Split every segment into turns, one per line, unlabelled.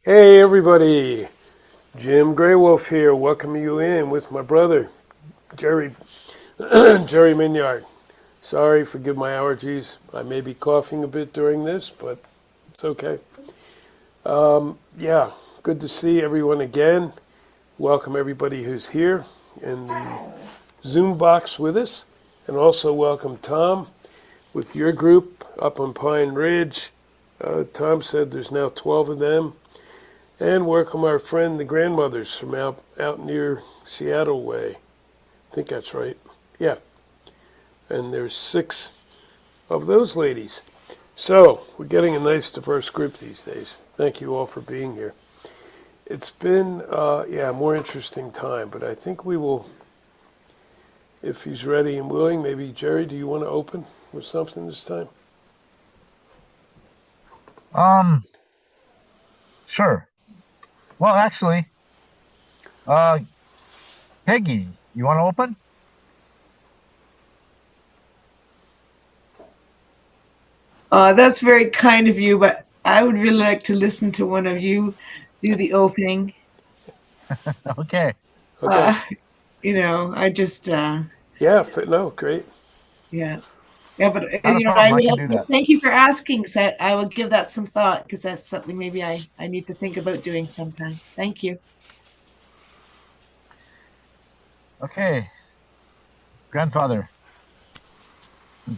Hey everybody, Jim Graywolf here, welcoming you in with my brother, Jerry, Jerry Maynard. Sorry, forgive my allergies. I may be coughing a bit during this, but it's okay. Yeah, good to see everyone again. Welcome everybody who's here in the Zoom box with us. And also welcome Tom with your group up on Pine Ridge. Tom said there's now 12 of them. And welcome our friend, the grandmothers from out near Seattle way. I think that's right. Yeah. And there's 6 of those ladies. So we're getting a nice diverse group these days. Thank you all for being here. It's been, a more interesting time, but I think we will, if he's ready and willing, maybe Jerry, do you want to open with something this time?
Um, sure. Well, actually, uh, Peggy, you want to open?
That's very kind of you, but I would really like to listen to one of you do the opening.
Okay.
Okay.
Uh, I just,
Yeah, no, great.
yeah. Yeah, but
Not a
I
problem. I can
will
do that.
thank you for asking. So I will give that some thought because that's something maybe I need to think about doing sometime. Thank you.
Okay. Grandfather,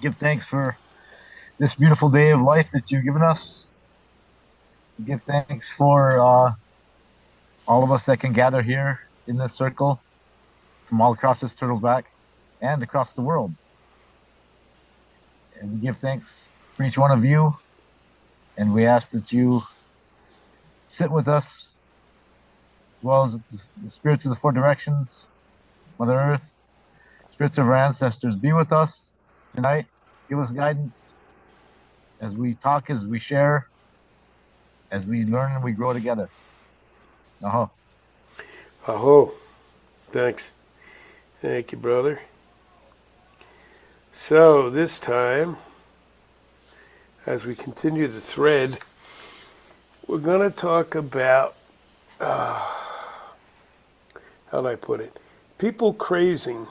give thanks for this beautiful day of life that you've given us. Give thanks for all of us that can gather here in this circle from all across this turtle's back and across the world. And we give thanks for each one of you. And we ask that you sit with us, as well as the spirits of the four directions, Mother Earth, spirits of our ancestors, be with us tonight. Give us guidance as we talk, as we share, as we learn and we grow together. Uh-huh.
Aho. Thanks. Thank you, brother. So this time, as we continue the thread, we're going to talk about, how do I put it? People crazing,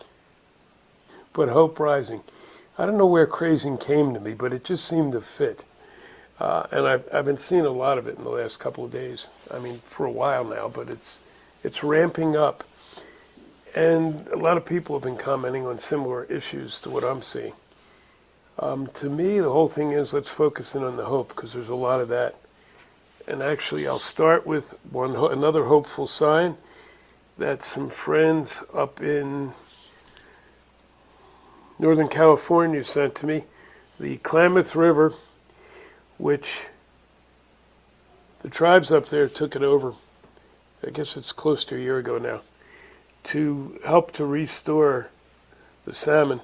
but hope rising. I don't know where crazing came to me, but it just seemed to fit. And I've been seeing a lot of it in the last couple of days. I mean, for a while now, but it's ramping up. And a lot of people have been commenting on similar issues to what I'm seeing. To me, the whole thing is let's focus in on the hope because there's a lot of that. And actually, I'll start with another hopeful sign that some friends up in Northern California sent to me. The Klamath River, which the tribes up there took it over. I guess it's close to a year ago now, to help to restore the salmon.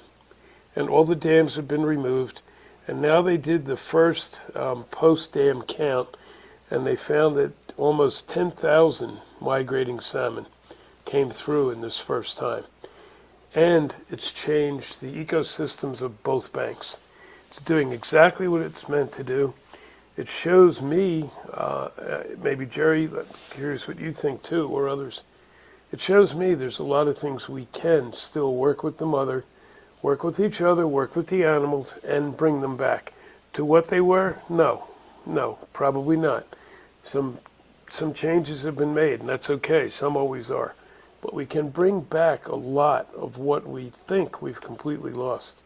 And all the dams have been removed. And now they did the first post-dam count, and they found that almost 10,000 migrating salmon came through in this first time. And it's changed the ecosystems of both banks. It's doing exactly what it's meant to do. It shows me, maybe Jerry, I'm curious what you think too, or others. It shows me there's a lot of things we can still work with the mother, work with each other, work with the animals, and bring them back. To what they were? No, probably not. Some some changes have been made, and that's okay. Some always are. But we can bring back a lot of what we think we've completely lost.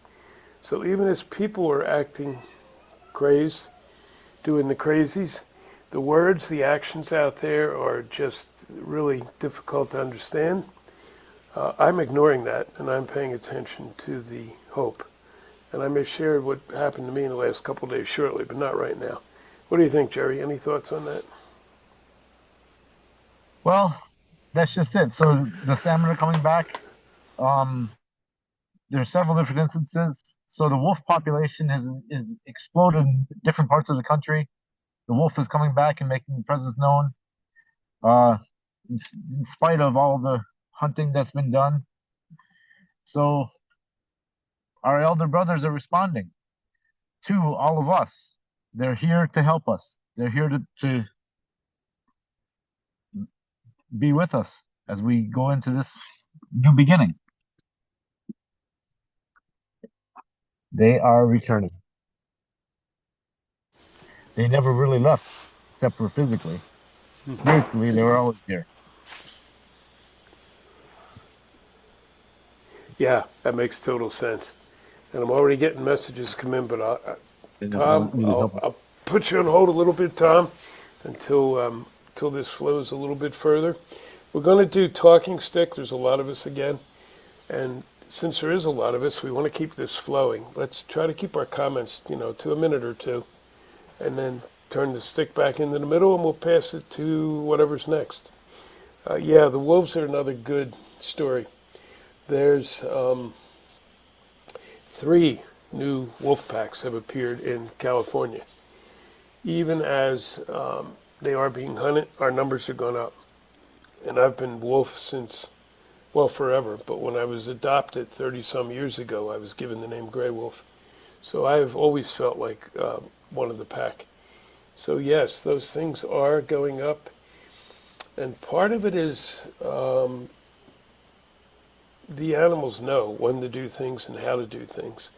So even as people are acting crazed, doing the crazies, the words, the actions out there are just really difficult to understand. I'm ignoring that, and I'm paying attention to the hope. And I may share what happened to me in the last couple of days shortly, but not right now. What do you think, Jerry? Any thoughts on that?
Well, that's just it. So the salmon are coming back. Um, there's several different instances. So the wolf population has is exploded in different parts of the country. The wolf is coming back and making presence known. Uh, in spite of all the hunting that's been done. So our elder brothers are responding to all of us. They're here to help us. They're here to be with us as we go into this new beginning. They are returning. They never really left, except for physically. Spiritually, they were always here.
Yeah, that makes total sense. And I'm already getting messages come in, but
And
Tom,
we need help.
I'll put you on hold a little bit, Tom, until this flows a little bit further. We're going to do talking stick. There's a lot of us again, and since there is a lot of us, we want to keep this flowing. Let's try to keep our comments, to a minute or two, and then turn the stick back into the middle, and we'll pass it to whatever's next. Yeah, the wolves are another good story. There's 3 new wolf packs have appeared in California. Even as they are being hunted, our numbers have gone up. And I've been wolf since, forever. But when I was adopted 30-some years ago, I was given the name Graywolf. So I've always felt like one of the pack. So yes, those things are going up. And part of it is the animals know when to do things and how to do things.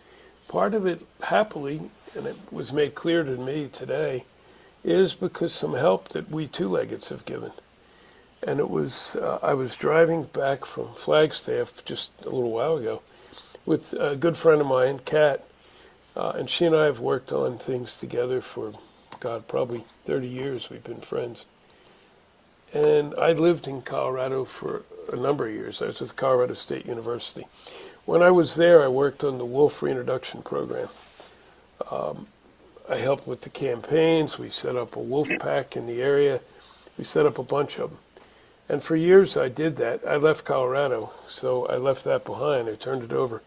Part of it, happily, and it was made clear to me today, is because some help that we two-leggeds have given. And it was, I was driving back from Flagstaff just a little while ago with a good friend of mine, Kat, and she and I have worked on things together for, probably 30 years. We've been friends. And I lived in Colorado for a number of years. I was with Colorado State University. When I was there, I worked on the wolf reintroduction program. I helped with the campaigns. We set up a wolf pack in the area. We set up a bunch of them. And for years I did that. I left Colorado, so I left that behind. I turned it over.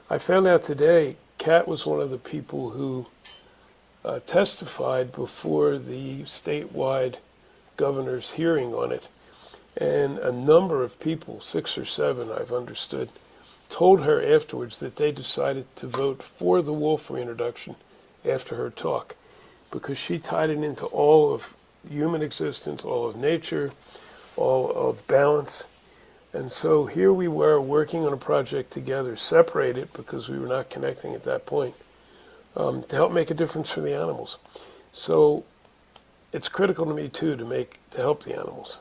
I found out today, Kat was one of the people who testified before the statewide governor's hearing on it. And a number of people, 6 or 7 I've understood, told her afterwards that they decided to vote for the wolf reintroduction after her talk, because she tied it into all of human existence, all of nature, all of balance. And so here we were working on a project together, separated because we were not connecting at that point, to help make a difference for the animals. So it's critical to me too to help the animals.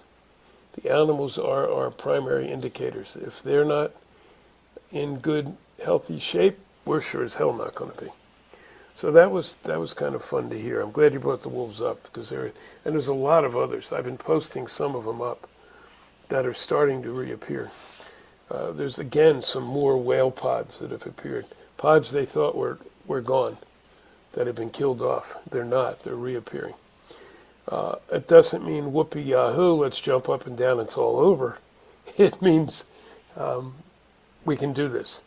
The animals are our primary indicators. If they're not in good, healthy shape, we're sure as hell not going to be. So that was kind of fun to hear. I'm glad you brought the wolves up, because there's a lot of others. I've been posting some of them up that are starting to reappear. There's again some more whale pods that have appeared. Pods they thought were gone, that had been killed off. They're not. They're reappearing. It doesn't mean whoopee yahoo, let's jump up and down, it's all over. It means we can do this.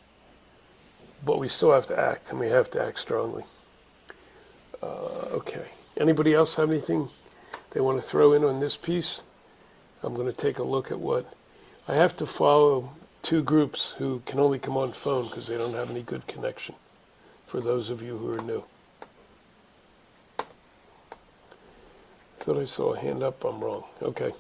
But we still have to act, and we have to act strongly. Okay. Anybody else have anything they want to throw in on this piece? I'm going to take a look at what... I have to follow 2 groups who can only come on phone because they don't have any good connection, for those of you who are new. Thought I saw a hand up. I'm wrong. Okay.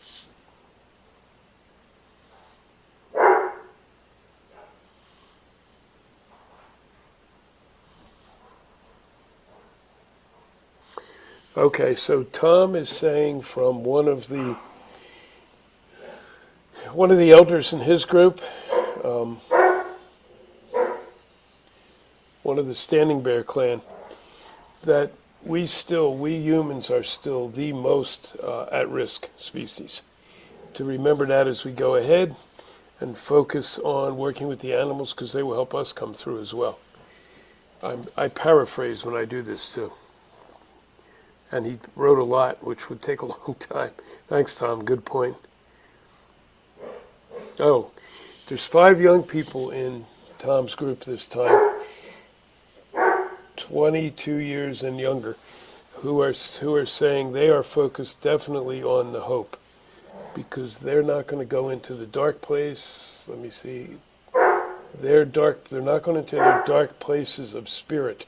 Okay, so Tom is saying from one of the elders in his group, one of the Standing Bear clan, that we humans are still the most at-risk species. To remember that as we go ahead and focus on working with the animals, because they will help us come through as well. I paraphrase when I do this too. And he wrote a lot, which would take a long time. Thanks, Tom. Good point. Oh, there's 5 young people in Tom's group this time, 22 years and younger, who are saying they are focused definitely on the hope, because they're not going to go into the dark place. Let me see. They're not going into their dark places of spirit.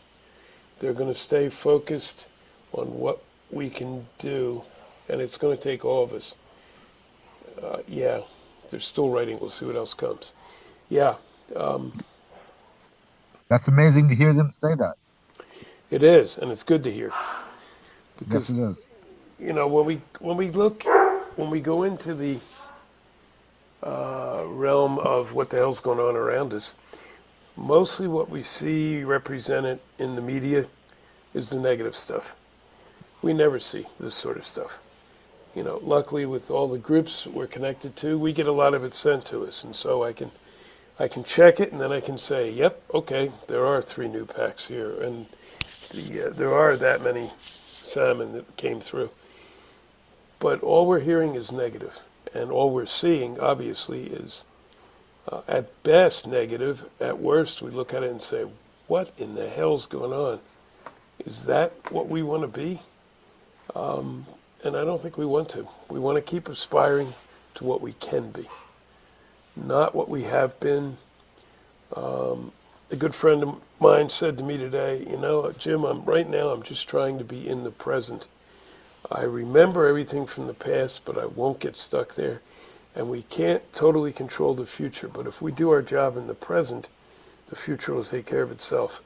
They're going to stay focused on what we can do, and it's going to take all of us. Yeah, they're still writing. We'll see what else comes. Yeah,
That's amazing to hear them say that.
it is, and it's good to hear
Yes, it
because
is.
when we go into the realm of what the hell's going on around us, mostly what we see represented in the media is the negative stuff. We never see this sort of stuff. Luckily with all the groups we're connected to, we get a lot of it sent to us, and so I can check it, and then I can say, yep, okay, there are 3 new packs here, and there are that many salmon that came through. But all we're hearing is negative, and all we're seeing, obviously, is at best negative. At worst, we look at it and say, what in the hell's going on? Is that what we want to be? And I don't think we want to. We want to keep aspiring to what we can be, not what we have been. A good friend of mine said to me today, Jim, right now I'm just trying to be in the present. I remember everything from the past, but I won't get stuck there. And we can't totally control the future, but if we do our job in the present, the future will take care of itself.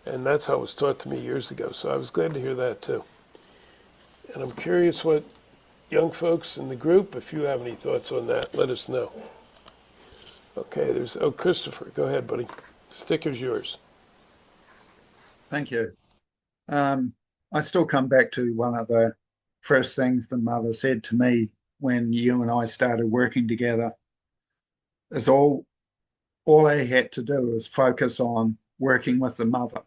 And that's how it was taught to me years ago, so I was glad to hear that too. And I'm curious what young folks in the group, if you have any thoughts on that, let us know. Okay, Christopher, go ahead, buddy. Sticker's yours.
Thank you. I still come back to one of the first things the mother said to me when you and I started working together. Is all I had to do was focus on working with the mother,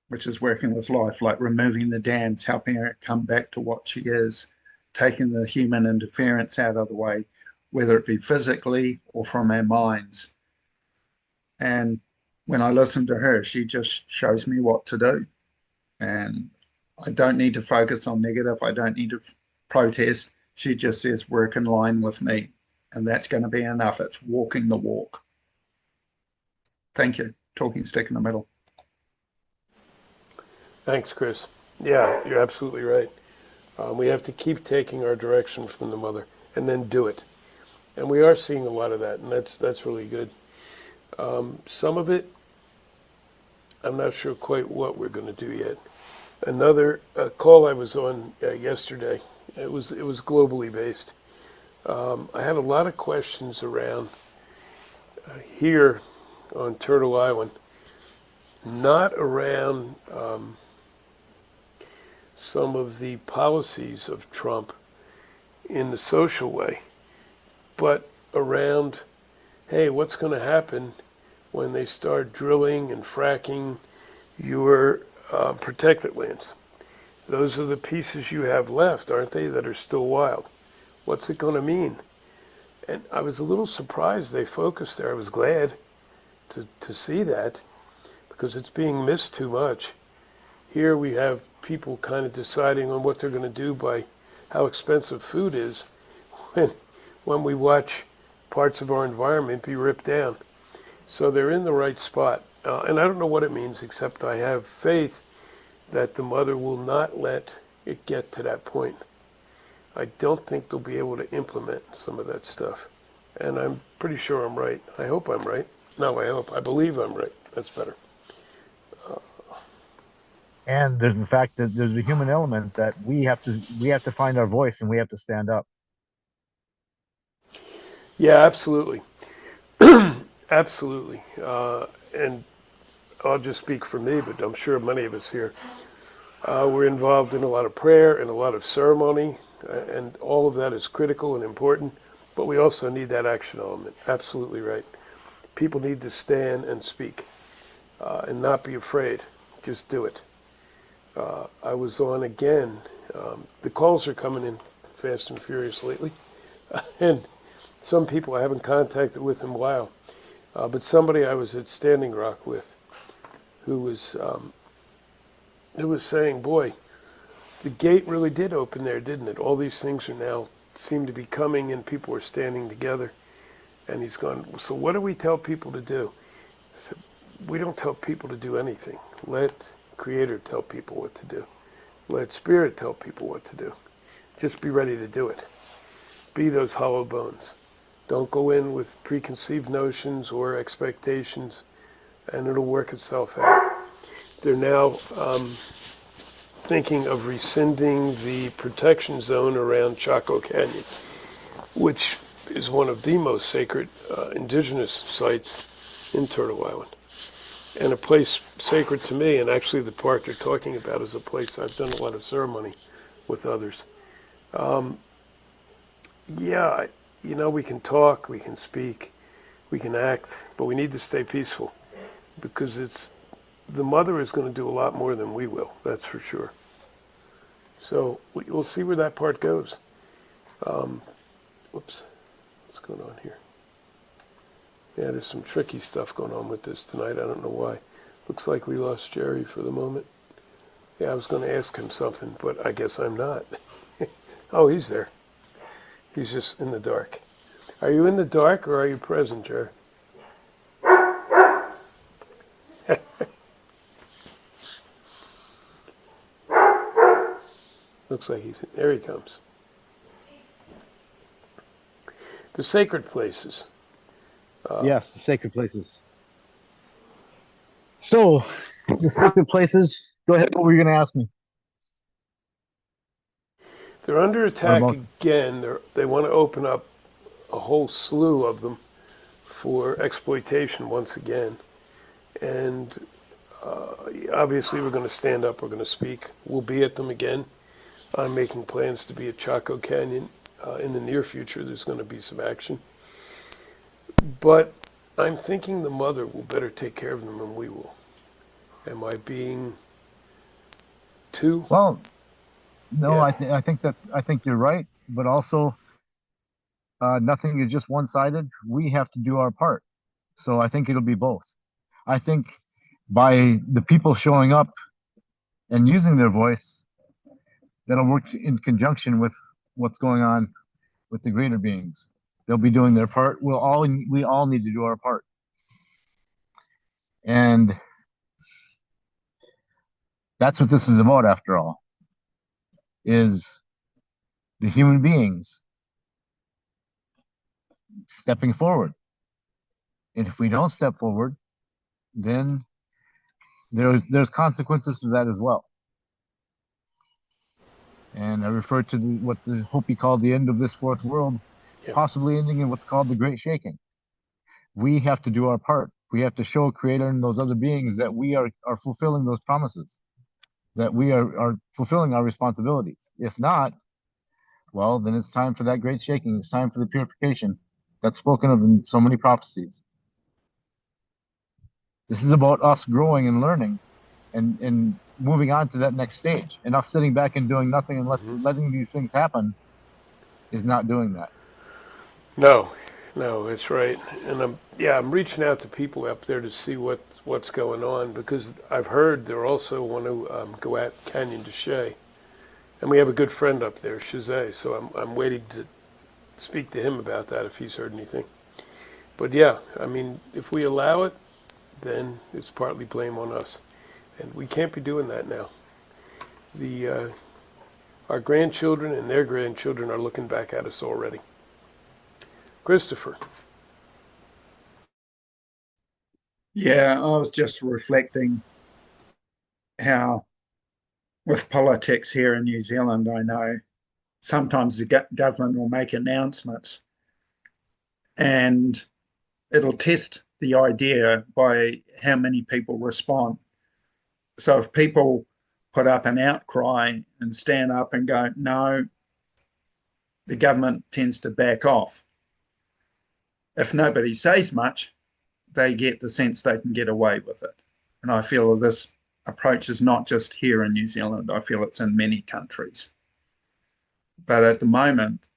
which is working with life, like removing the dams, helping her come back to what she is, taking the human interference out of the way, whether it be physically or from our minds. And when I listen to her, she just shows me what to do. And I don't need to focus on negative. I don't need to protest. She just says, work in line with me. And that's going to be enough. It's walking the walk. Thank you. Talking stick in the middle.
Thanks, Chris. Yeah, you're absolutely right. We have to keep taking our direction from the mother and then do it. And we are seeing a lot of that, and that's really good. Some of it, I'm not sure quite what we're going to do yet. Another call I was on yesterday, it was globally based. I had a lot of questions around here on Turtle Island, not around some of the policies of Trump in the social way, but around, hey, what's going to happen when they start drilling and fracking your protected lands? Those are the pieces you have left, aren't they, that are still wild? What's it going to mean? And I was a little surprised they focused there. I was glad to see that because it's being missed too much. Here we have people kind of deciding on what they're going to do by how expensive food is when we watch parts of our environment be ripped down. So they're in the right spot. And I don't know what it means, except I have faith that the mother will not let it get to that point. I don't think they'll be able to implement some of that stuff. And I'm pretty sure I'm right. I hope I'm right. No, I believe I'm right. That's better.
And there's the fact that there's a human element that we have to find our voice and we have to stand up.
Yeah, absolutely. Absolutely. And I'll just speak for me, but I'm sure many of us here, we're involved in a lot of prayer and a lot of ceremony, and all of that is critical and important, but we also need that action element. Absolutely right. People need to stand and speak and not be afraid. Just do it. I was on again. The calls are coming in fast and furious lately. And some people I haven't contacted with in a while. But somebody I was at Standing Rock with who was saying, boy, the gate really did open there, didn't it? All these things are now seem to be coming and people are standing together. And he's gone, so what do we tell people to do? I said, we don't tell people to do anything. Let Creator tell people what to do. Let Spirit tell people what to do. Just be ready to do it. be those hollow bones. Don't go in with preconceived notions or expectations, and it'll work itself out. They're now thinking of rescinding the protection zone around Chaco Canyon, which is one of the most sacred indigenous sites in Turtle Island. And a place sacred to me, and actually the park they're talking about is a place I've done a lot of ceremony with others. Yeah, you know, we can talk, we can speak, we can act, but we need to stay peaceful, because the mother is going to do a lot more than we will, that's for sure. So we'll see where that part goes. Whoops, what's going on here? Yeah, there's some tricky stuff going on with this tonight. I don't know why. Looks like we lost Jerry for the moment. Yeah, I was going to ask him something, but I guess I'm not. Oh, he's there. He's just in the dark. Are you in the dark or are you present, Jerry? Looks like there he comes. The sacred places.
Yes, the sacred places. So, the sacred places. Go ahead. What were you going to ask me?
They're under attack
about-
again. They want to open up a whole slew of them for exploitation once again. And obviously we're going to stand up, we're going to speak. We'll be at them again. I'm making plans to be at Chaco Canyon. In the near future, there's going to be some action. But I'm thinking the mother will better take care of them than we will. Am I being too?
Well, no,
Yeah.
I think you're right, but also nothing is just one-sided. We have to do our part. So I think it'll be both. I think by the people showing up and using their voice, that'll work in conjunction with what's going on with the greater beings. They'll be doing their part. We all need to do our part. And that's what this is about, after all, is the human beings stepping forward. And if we don't step forward, then there's consequences to that as well. And I refer to what the Hopi called the end of this fourth world,
Yeah.
possibly ending in what's called the Great Shaking. We have to do our part. We have to show Creator and those other beings that we are fulfilling those promises, that we are fulfilling our responsibilities. If not, well, then it's time for that great shaking. It's time for the purification that's spoken of in so many prophecies. This is about us growing and learning and moving on to that next stage. And us sitting back and doing nothing and letting these things happen is not doing that.
No, that's right. And I'm reaching out to people up there to see what's going on, because I've heard they also want to go at Canyon de Chelly. And we have a good friend up there, Shazay, so I'm waiting to speak to him about that if he's heard anything. But yeah, I mean, if we allow it, then it's partly blame on us. And we can't be doing that now. Our grandchildren and their grandchildren are looking back at us already. Christopher.
Yeah, I was just reflecting how, with politics here in New Zealand, I know sometimes the government will make announcements and it'll test the idea by how many people respond. So if people put up an outcry and stand up and go, no, the government tends to back off. If nobody says much, they get the sense they can get away with it. And I feel this approach is not just here in New Zealand. I feel it's in many countries. But at the moment,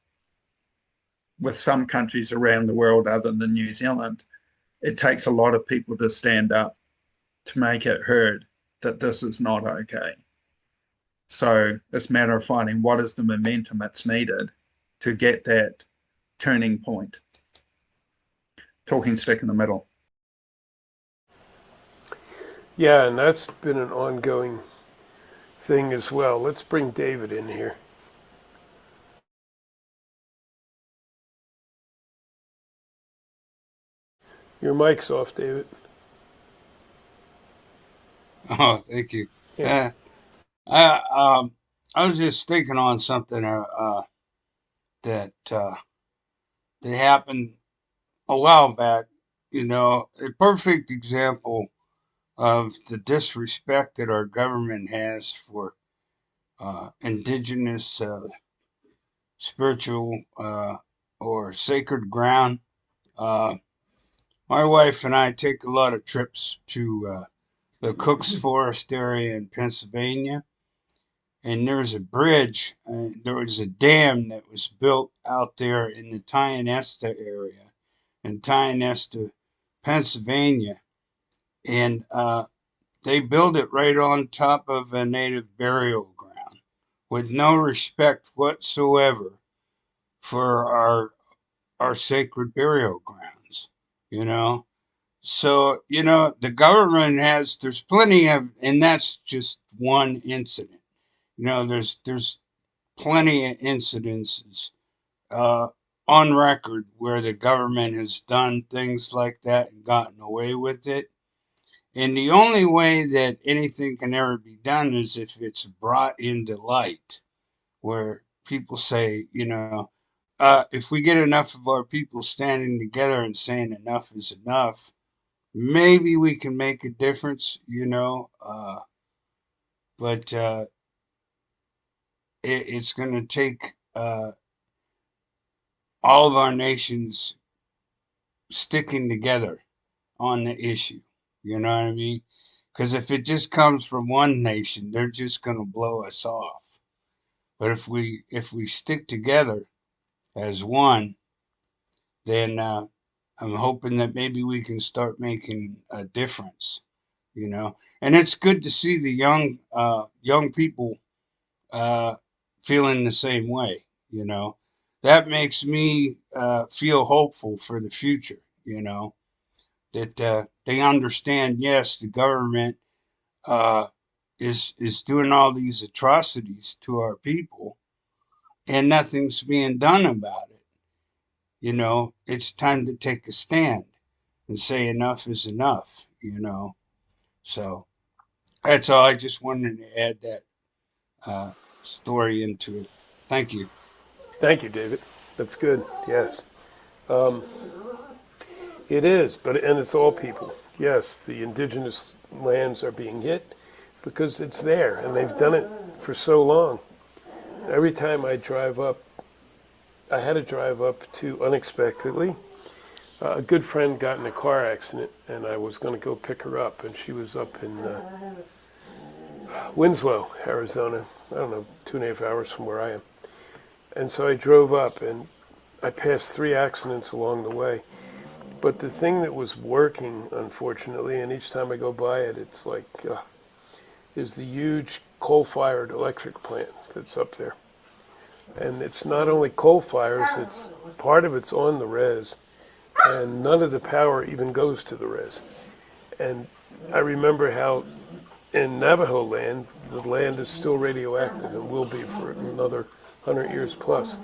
with some countries around the world other than New Zealand, it takes a lot of people to stand up to make it heard that this is not okay. So it's a matter of finding what is the momentum that's needed to get that turning point. Talking stick in the middle.
Yeah, and that's been an ongoing thing as well. Let's bring David in here. Your mic's off, David.
Oh, thank you.
Yeah.
I was just thinking on something that that happened a while back. A perfect example of the disrespect that our government has for indigenous spiritual or sacred ground. Uh, my wife and I take a lot of trips to the Cook's Forest area in Pennsylvania, and there's a bridge. There was a dam that was built out there in the Tionesta area, in Tionesta, Pennsylvania, and they built it right on top of a native burial ground, with no respect whatsoever for our sacred burial grounds. You know, so the government has. There's plenty of, and that's just one incident. There's plenty of incidences uh, on record where the government has done things like that and gotten away with it. And the only way that anything can ever be done is if it's brought into light, where people say, if we get enough of our people standing together and saying enough is enough, maybe we can make a difference. But it's going to take all of our nations sticking together on the issue. You know what I mean? Because if it just comes from one nation, they're just going to blow us off. But if we stick together as one, then I'm hoping that maybe we can start making a difference. And it's good to see the young people uh, feeling the same way. That makes me feel hopeful for the future. That they understand, yes, the government uh, is doing all these atrocities to our people, and nothing's being done about it. It's time to take a stand and say enough is enough. So that's all. I just wanted to add that story into it. Thank you.
Thank you, David. That's good. Yes. Um, it is, and it's all people. Yes, the indigenous lands are being hit because it's there, and they've done it for so long. Every time I drive up, I had to drive up to unexpectedly. A good friend got in a car accident, and I was going to go pick her up, and she was up in Winslow, Arizona. I don't know, 2.5 hours from where I am. And so I drove up, and I passed 3 accidents along the way. But the thing that was working, unfortunately, and each time I go by it, it's like, is the huge coal-fired electric plant that's up there. And it's not only coal fires, it's part of it's on the res, and none of the power even goes to the res. And I remember how in Navajo land, the land is still radioactive and will be for another 100 years plus.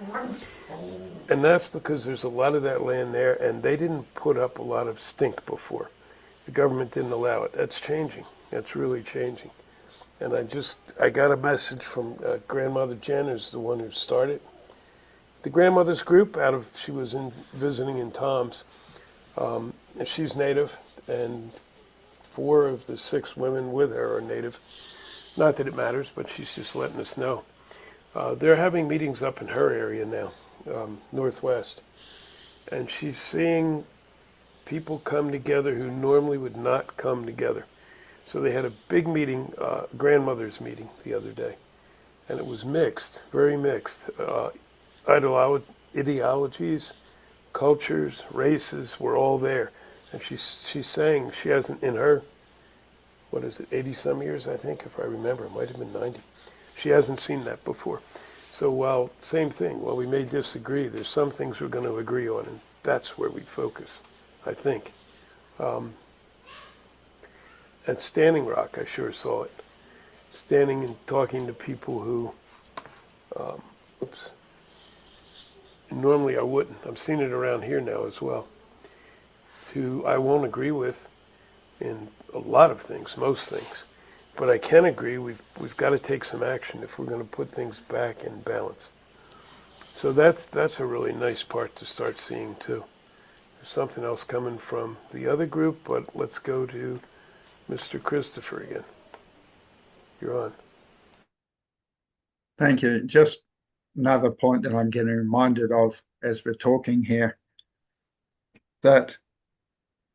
And that's because there's a lot of that land there, and they didn't put up a lot of stink before. The government didn't allow it. That's changing. That's really changing. And I got a message from Grandmother Jen, who's the one who started the grandmothers group. She was visiting in Tom's, and she's Native, and 4 of the 6 women with her are Native. Not that it matters, but she's just letting us know. They're having meetings up in her area now, Northwest, and she's seeing people come together who normally would not come together. So they had a big meeting, grandmother's meeting the other day, and it was mixed, very mixed. Ideologies, cultures, races were all there. And she's saying she hasn't, in her, 80 some years, I think, if I remember, it might have been 90. She hasn't seen that before. So same thing, while we may disagree, there's some things we're going to agree on, and that's where we focus, I think. At Standing Rock, I sure saw it. Standing and talking to people who, normally I wouldn't. I'm seeing it around here now as well. who I won't agree with in a lot of things, most things. But I can agree we've got to take some action if we're going to put things back in balance. So that's a really nice part to start seeing too. There's something else coming from the other group, but let's go to Mr. Christopher again. You're on.
Thank you. Just another point that I'm getting reminded of as we're talking here, that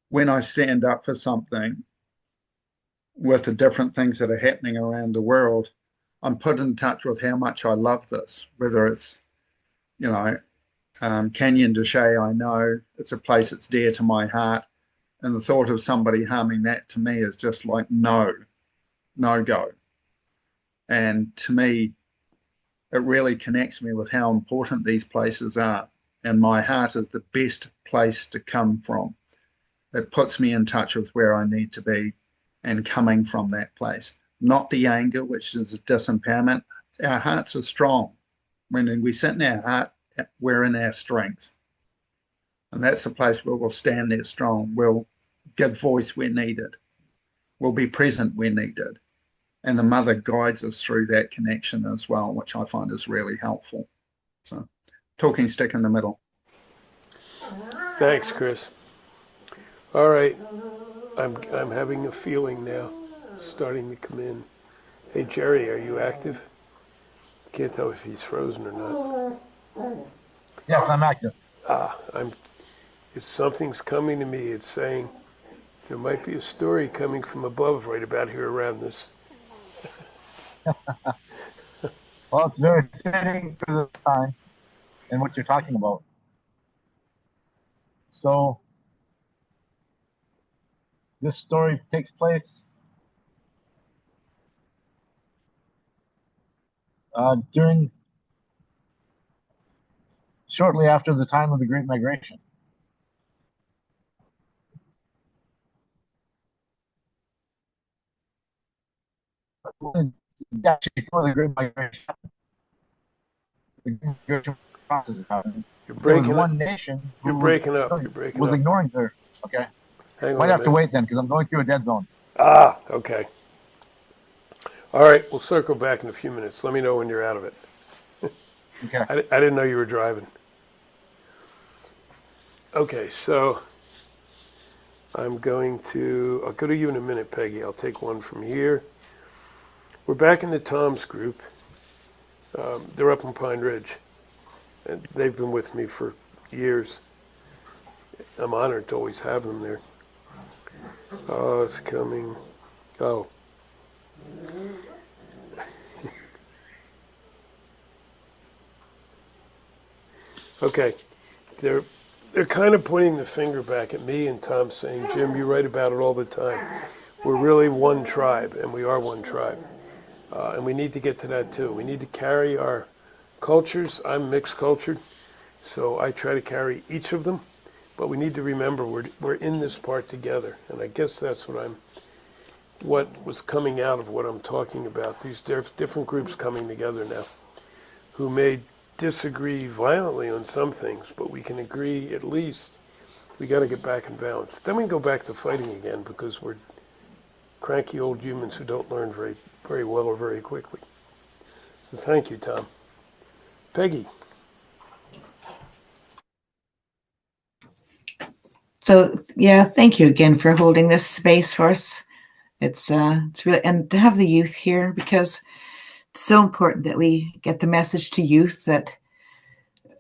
when I stand up for something with the different things that are happening around the world, I'm put in touch with how much I love this, whether it's, Canyon de Chelly, I know it's a place that's dear to my heart. And the thought of somebody harming that to me is just like, no go. And to me, it really connects me with how important these places are. And my heart is the best place to come from. It puts me in touch with where I need to be and coming from that place. Not the anger, which is a disempowerment. Our hearts are strong. When we sit in our heart, we're in our strength. And that's a place where we'll stand there strong. We'll give voice where needed. We'll be present where needed. And the mother guides us through that connection as well, which I find is really helpful. So, talking stick in the middle.
Thanks, Chris. All right, I'm having a feeling now, it's starting to come in. Hey, Jerry, are you active? Can't tell if he's frozen or not.
Yes, I'm active.
If something's coming to me, it's saying there might be a story coming from above right about here around this.
Well, it's very fitting for the time and what you're talking about. So, this story takes place shortly after the time of the Great Migration. Actually, before the Great Migration, the Great Migration process is happening.
You're
There was
breaking up.
one nation who
You're breaking up. You're breaking
was
up.
ignoring their. Okay,
Hang on
might
a
have to
minute.
wait then because I'm going through a dead zone.
Okay. All right, we'll circle back in a few minutes. Let me know when you're out of it.
Okay.
I didn't know you were driving. Okay, so I'll go to you in a minute, Peggy. I'll take one from here. We're back in the Tom's group. They're up in Pine Ridge, and they've been with me for years. I'm honored to always have them there. Oh, it's coming. Oh. Okay, they're kind of pointing the finger back at me, and Tom's saying, Jim, you write about it all the time. We're really one tribe, and we are one tribe. And we need to get to that too. We need to carry our cultures. I'm mixed cultured, so I try to carry each of them. But we need to remember we're in this part together, and I guess that's what was coming out of what I'm talking about. These different groups coming together now, who may disagree violently on some things, but we can agree at least we got to get back in balance. Then we can go back to fighting again because we're cranky old humans who don't learn very, very well or very quickly. So thank you, Tom. Peggy.
So yeah, thank you again for holding this space for us. It's really, and to have the youth here, because it's so important that we get the message to youth that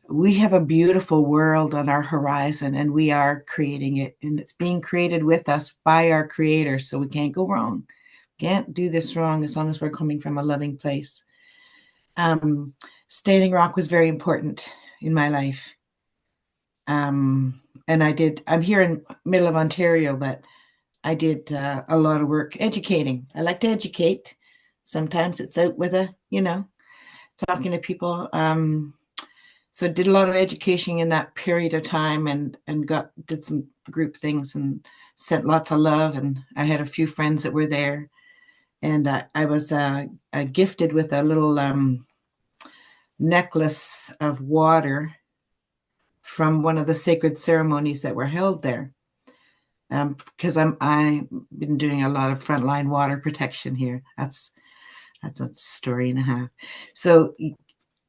we have a beautiful world on our horizon and we are creating it, and it's being created with us by our creator, so we can't go wrong. Can't do this wrong as long as we're coming from a loving place. Standing Rock was very important in my life. And I'm here in middle of Ontario, but I did a lot of work educating. I like to educate. Sometimes it's out with talking to people. So I did a lot of education in that period of time, and did some group things and sent lots of love. And I had a few friends that were there, and I was gifted with a little necklace of water from one of the sacred ceremonies that were held there. because I've been doing a lot of frontline water protection here. That's a story and a half. So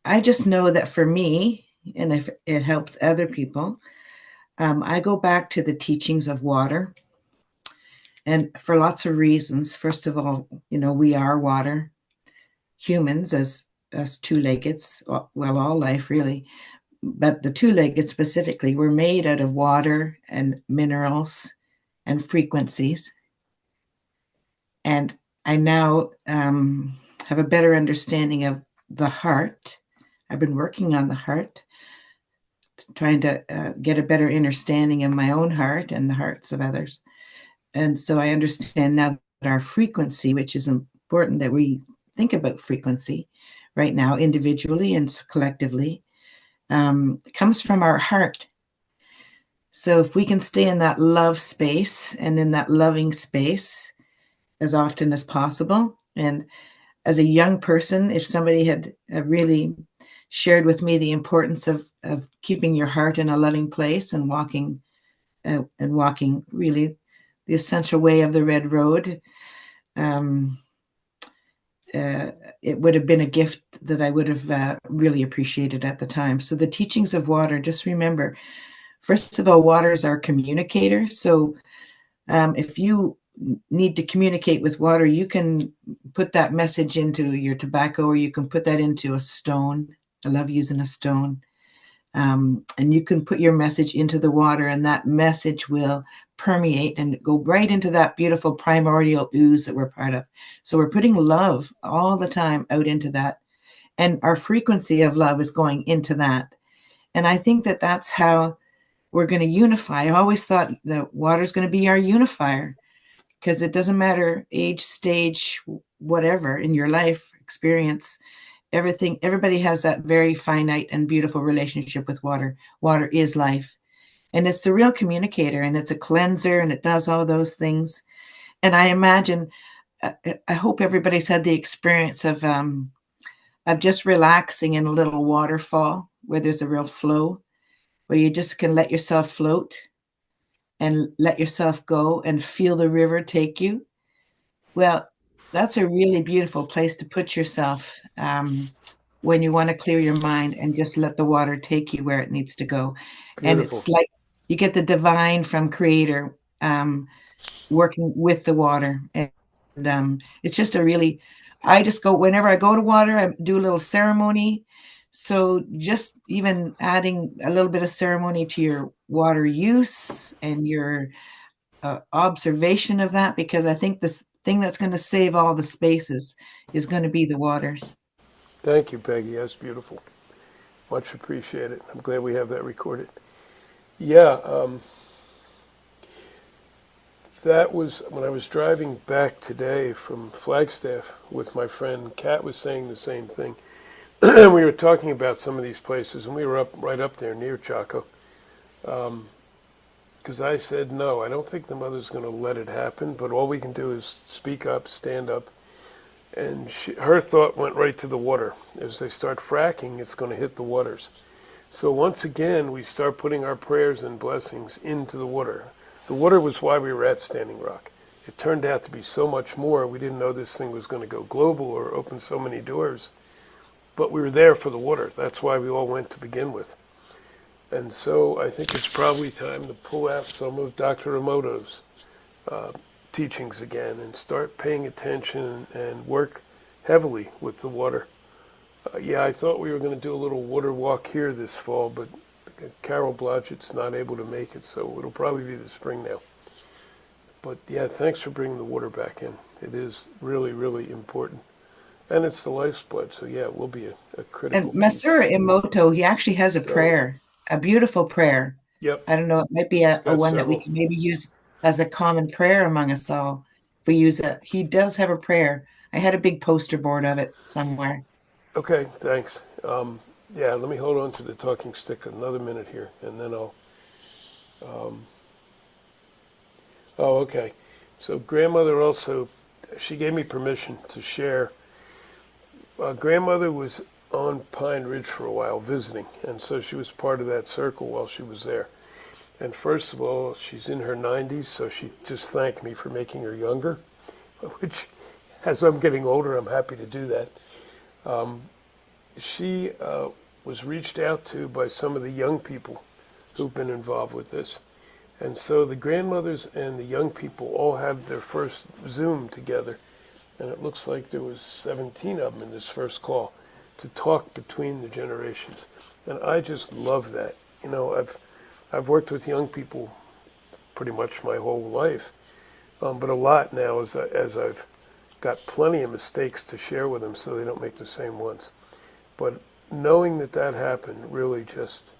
I just know that for me, and if it helps other people, I go back to the teachings of water, and for lots of reasons. First of all, we are water. Humans, as two-leggeds, well, all life really, but the two-legged specifically, we're made out of water and minerals and frequencies. And I now have a better understanding of the heart. I've been working on the heart, trying to get a better understanding of my own heart and the hearts of others. And so I understand now that our frequency, which is important that we think about frequency right now, individually and collectively, comes from our heart. So if we can stay in that love space and in that loving space as often as possible. And as a young person, if somebody had really shared with me the importance of keeping your heart in a loving place and walking really the essential way of the red road, it would have been a gift that I would have really appreciated at the time. So the teachings of water, just remember, first of all, water is our communicator. So if you need to communicate with water, you can put that message into your tobacco, or you can put that into a stone. I love using a stone. And you can put your message into the water, and that message will permeate and go right into that beautiful primordial ooze that we're part of. So we're putting love all the time out into that. And our frequency of love is going into that. And I think that that's how we're going to unify. I always thought that water is going to be our unifier, because it doesn't matter age, stage, whatever in your life experience, everybody has that very finite and beautiful relationship with water. Water is life, and it's a real communicator, and it's a cleanser, and it does all those things. And I imagine, I hope everybody's had the experience of just relaxing in a little waterfall where there's a real flow, where you just can let yourself float and let yourself go and feel the river take you. Well, that's a really beautiful place to put yourself when you want to clear your mind and just let the water take you where it needs to go. And
Beautiful.
it's like you get the divine from Creator working with the water. And it's just I just go, whenever I go to water, I do a little ceremony. So just even adding a little bit of ceremony to your water use and your observation of that, because I think this thing that's going to save all the spaces is going to be the waters.
Thank you, Peggy. That's beautiful. Much appreciated. I'm glad we have that recorded. Yeah, that was when I was driving back today from Flagstaff with my friend. Kat was saying the same thing. We were talking about some of these places, and we were right up there near Chaco. Because I said, no, I don't think the mother's going to let it happen, but all we can do is speak up, stand up. And her thought went right to the water. As they start fracking, it's going to hit the waters. So once again, we start putting our prayers and blessings into the water. The water was why we were at Standing Rock. It turned out to be so much more. We didn't know this thing was going to go global or open so many doors. But we were there for the water. That's why we all went to begin with. And so I think it's probably time to pull out some of Dr. Emoto's teachings again and start paying attention and work heavily with the water. Yeah, I thought we were going to do a little water walk here this fall, but Carol Blodgett's not able to make it, so it'll probably be the spring now. But yeah, thanks for bringing the water back in. It is really, really important. And it's the lifeblood, so yeah, it will be a critical
And Masura Emoto, he actually has a
So-
prayer, a beautiful prayer.
Yep.
I don't know, it might be a
got
one that we
several.
can maybe use as a common prayer among us all. If we use it, he does have a prayer. I had a big poster board of it somewhere.
Okay, thanks. Yeah, let me hold on to the talking stick another minute here, and then I'll... Oh, okay. So grandmother also, she gave me permission to share. Grandmother was on Pine Ridge for a while visiting, and so she was part of that circle while she was there. And first of all, she's in her 90s, so she just thanked me for making her younger, which, as I'm getting older, I'm happy to do that. She was reached out to by some of the young people who've been involved with this. And so the grandmothers and the young people all had their first Zoom together. And it looks like there was 17 of them in this first call to talk between the generations. And I just love that. You know, I've worked with young people pretty much my whole life, but a lot now as I've got plenty of mistakes to share with them so they don't make the same ones. But knowing that happened really just,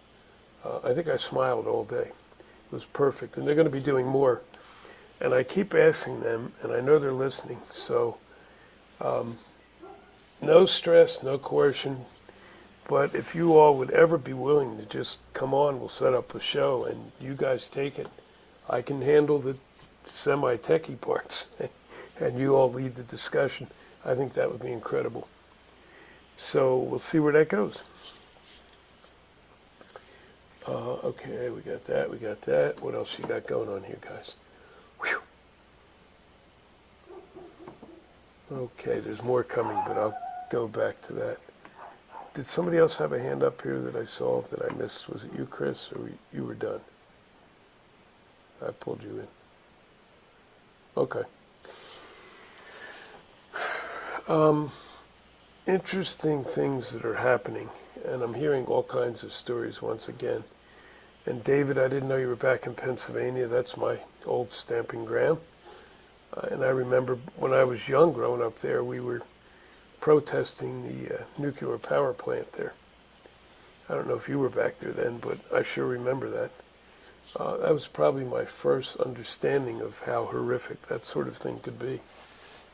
I think I smiled all day. It was perfect. And they're going to be doing more. And I keep asking them, and I know they're listening, so no stress, no coercion. But if you all would ever be willing to just come on, we'll set up a show and you guys take it. I can handle the semi-techie parts and you all lead the discussion. I think that would be incredible. So we'll see where that goes. Okay, we got that. What else you got going on here, guys? Whew. Okay, there's more coming, but I'll go back to that. Did somebody else have a hand up here that I saw that I missed? Was it you, Chris, or you were done? I pulled you in. Okay. Interesting things that are happening, and I'm hearing all kinds of stories once again. And David, I didn't know you were back in Pennsylvania. That's my old stamping ground. And I remember when I was young growing up there, we were protesting the nuclear power plant there. I don't know if you were back there then, but I sure remember that. That was probably my first understanding of how horrific that sort of thing could be,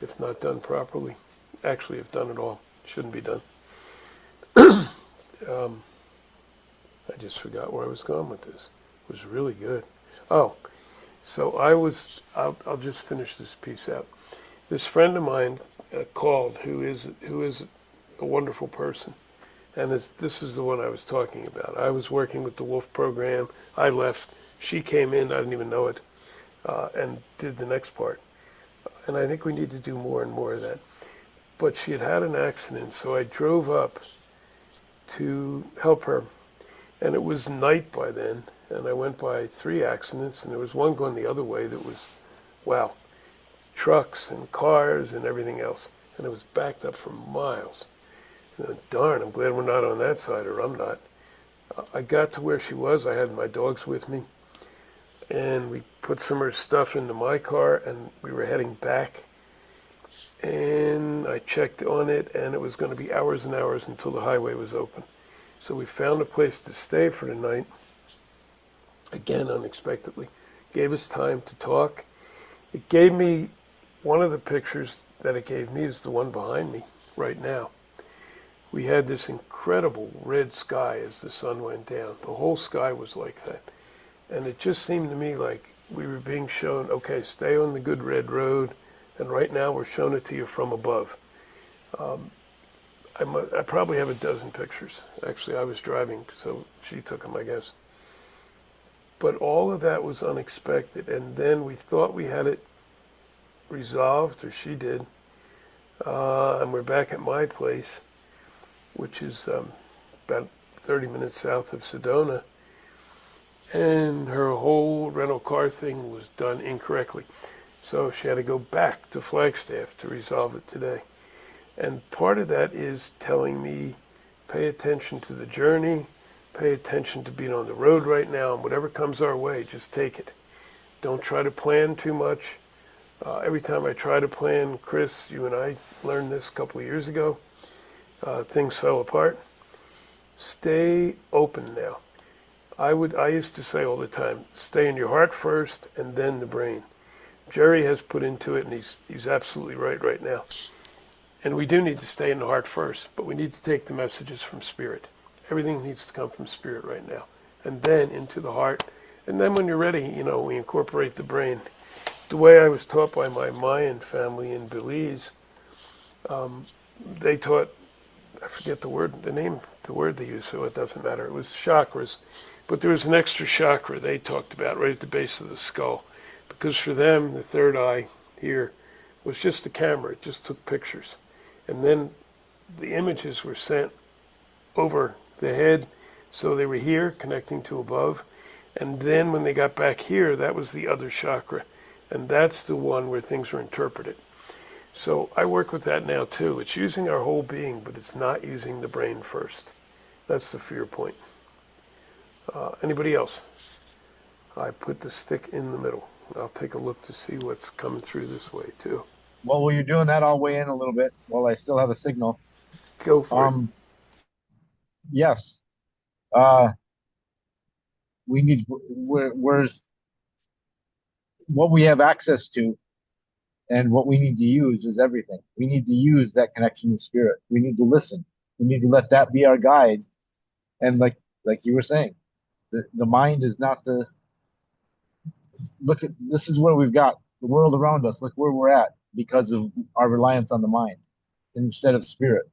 if not done properly. Actually, if done at all, it shouldn't be done. I just forgot where I was going with this. It was really good. Oh, so I'll just finish this piece out. This friend of mine called, who is a wonderful person, and this is the one I was talking about. I was working with the Wolf program. I left. She came in. I didn't even know it, and did the next part. And I think we need to do more and more of that. But she had had an accident, so I drove up to help her. And it was night by then, and I went by 3 accidents, and there was one going the other way that was, wow, trucks and cars and everything else. And it was backed up for miles. And darn, I'm glad we're not on that side, or I'm not. I got to where she was. I had my dogs with me. And we put some of her stuff into my car, and we were heading back. And I checked on it, and it was going to be hours and hours until the highway was open. So we found a place to stay for the night. Again, unexpectedly. Gave us time to talk. It gave me, one of the pictures that it gave me is the one behind me right now. We had this incredible red sky as the sun went down. The whole sky was like that. And it just seemed to me like we were being shown, okay, stay on the good red road, and right now we're showing it to you from above. I probably have a dozen pictures. Actually, I was driving, so she took them, I guess. But all of that was unexpected, and then we thought we had it resolved, or she did, and we're back at my place, which is about 30 minutes south of Sedona, and her whole rental car thing was done incorrectly. So she had to go back to Flagstaff to resolve it today. And part of that is telling me, pay attention to the journey, pay attention to being on the road right now, and whatever comes our way, just take it. Don't try to plan too much. Every time I try to plan, Chris, you and I learned this a couple of years ago, things fell apart. Stay open now. I used to say all the time, stay in your heart first and then the brain. Jerry has put into it, and he's absolutely right now. And we do need to stay in the heart first, but we need to take the messages from Spirit. Everything needs to come from Spirit right now. And then into the heart. And then when you're ready, we incorporate the brain. The way I was taught by my Mayan family in Belize, they taught, I forget the word they used, so it doesn't matter. It was chakras. But there was an extra chakra they talked about right at the base of the skull. Because for them, the third eye here was just a camera. It just took pictures. And then the images were sent over the head. So they were here, connecting to above. And then when they got back here, that was the other chakra. And that's the one where things were interpreted. So I work with that now too. It's using our whole being, but it's not using the brain first. That's the fear point. Anybody else? I put the stick in the middle. I'll take a look to see what's coming through this way too.
Well, while you're doing that, I'll weigh in a little bit while I still have a signal.
Go for it.
Yes. We need, where's what we have access to and what we need to use is everything. We need to use that connection with spirit. We need to listen. We need to let that be our guide. And like you were saying, the mind is not the, look at, this is where we've got the world around us. Look where we're at because of our reliance on the mind instead of spirit.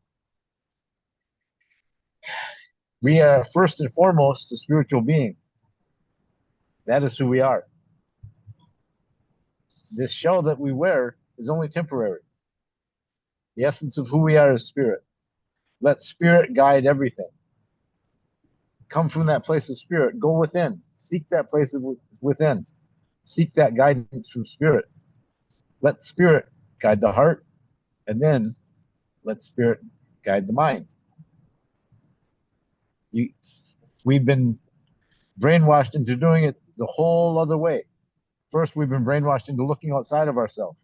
We are first and foremost a spiritual being. That is who we are. This shell that we wear is only temporary. The essence of who we are is spirit. Let spirit guide everything. Come from that place of spirit. Go within. Seek that place of within. Seek that guidance from spirit. Let spirit guide the heart, and then let spirit guide the mind. We've been brainwashed into doing it the whole other way. First, we've been brainwashed into looking outside of ourselves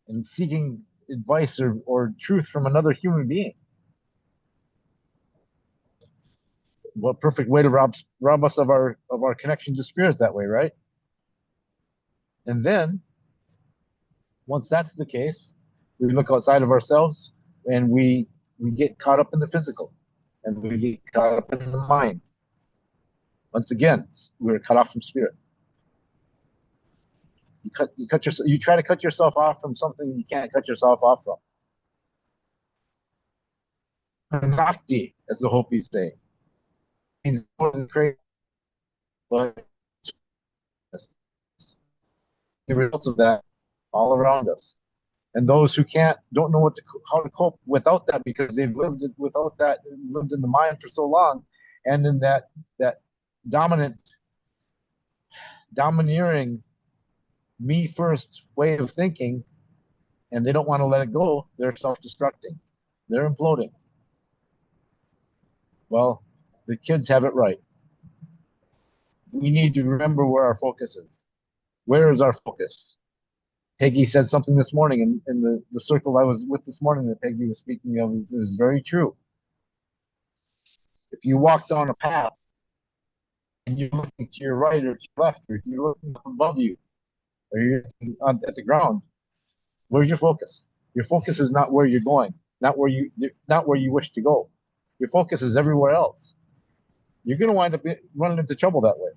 and seeking advice or truth from another human being. What perfect way to rob us of our connection to spirit that way, right? And then, once that's the case, we look outside of ourselves and we get caught up in the physical and we get caught up in the mind. Once again, we're cut off from spirit. You try to cut yourself off from something you can't cut yourself off from. Nocti, as the Hopi say, means more than crazy, but the results of that all around us. And those who don't know how to cope without that because they've lived without that, lived in the mind for so long, and in that domineering me first way of thinking, and they don't want to let it go, they're self-destructing. They're imploding. Well, the kids have it right. We need to remember where our focus is. Where is our focus? Peggy said something this morning in the circle I was with this morning that Peggy was speaking of is very true. If you walk down a path and you're looking to your right or to your left, or you're looking up above you, or you're at the ground, where's your focus? Your focus is not where you're going, not where you wish to go. Your focus is everywhere else. You're going to wind up running into trouble that way.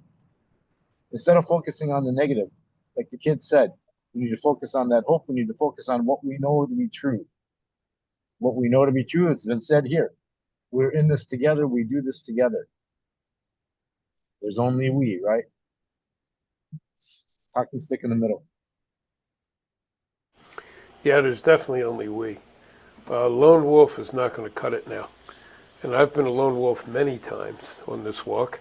Instead of focusing on the negative, like the kid said, we need to focus on that hope. We need to focus on what we know to be true. What we know to be true has been said here. We're in this together. We do this together. There's only we, right? Talking stick in the middle.
Yeah, there's definitely only we. Lone wolf is not going to cut it now. And I've been a lone wolf many times on this walk.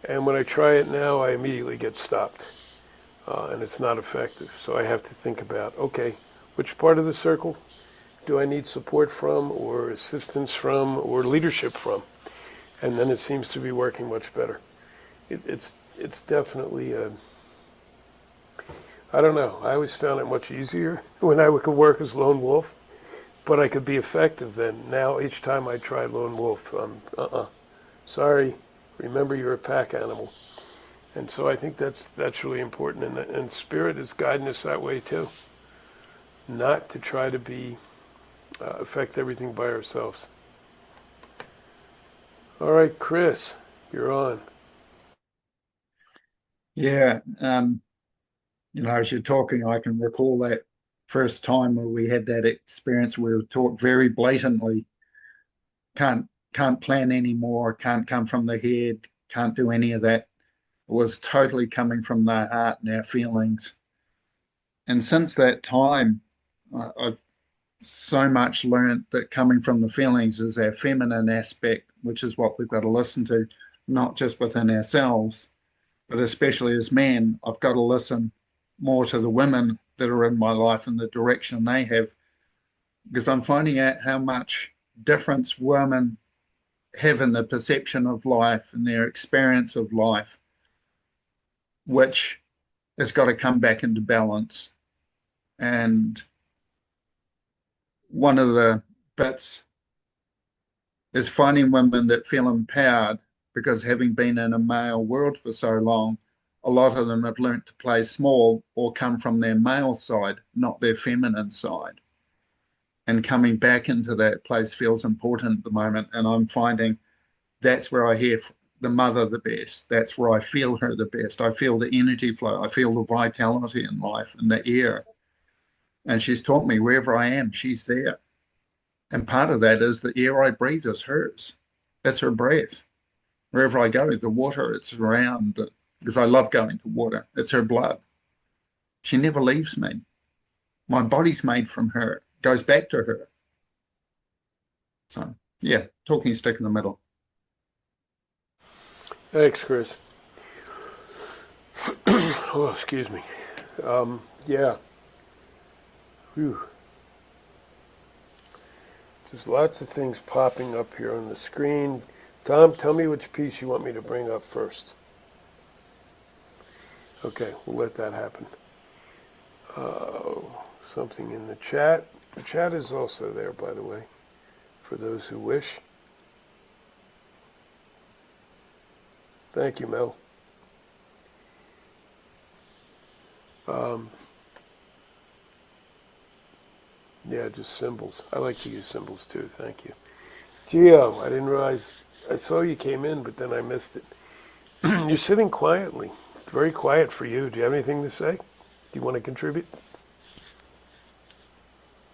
And when I try it now, I immediately get stopped. And it's not effective. So I have to think about, okay, which part of the circle do I need support from, or assistance from, or leadership from? And then it seems to be working much better. It's definitely, I don't know, I always found it much easier when I could work as lone wolf, but I could be effective then. Now each time I try lone wolf, sorry, remember you're a pack animal. And so I think that's really important, and spirit is guiding us that way too. Not to try to affect everything by ourselves. All right, Chris, you're on.
Yeah, as you're talking, I can recall that first time where we had that experience. We were taught very blatantly, can't plan anymore, can't come from the head, can't do any of that. It was totally coming from their heart and their feelings. And since that time, I've so much learned that coming from the feelings is our feminine aspect, which is what we've got to listen to, not just within ourselves, but especially as men. I've got to listen more to the women that are in my life and the direction they have, because I'm finding out how much difference women have in the perception of life and their experience of life, which has got to come back into balance. And one of the bits is finding women that feel empowered, because having been in a male world for so long, a lot of them have learnt to play small or come from their male side, not their feminine side. And coming back into that place feels important at the moment. And I'm finding that's where I hear the mother the best. That's where I feel her the best. I feel the energy flow. I feel the vitality in life and the air. And she's taught me wherever I am, she's there. And part of that is the air I breathe is hers. That's her breath. Wherever I go, the water, it's around, because I love going to water. It's her blood. She never leaves me. My body's made from her, goes back to her. So, yeah, talking stick in the middle.
Thanks, Chris. Oh, excuse me. Yeah. Whew. There's lots of things popping up here on the screen. Tom, tell me which piece you want me to bring up first. Okay, we'll let that happen. Something in the chat. The chat is also there, by the way, for those who wish. Thank you, Mel. Yeah, just symbols. I like to use symbols too. Thank you. Gio, I didn't realize. I saw you came in, but then I missed it. You're sitting quietly. It's very quiet for you. Do you have anything to say? Do you want to contribute?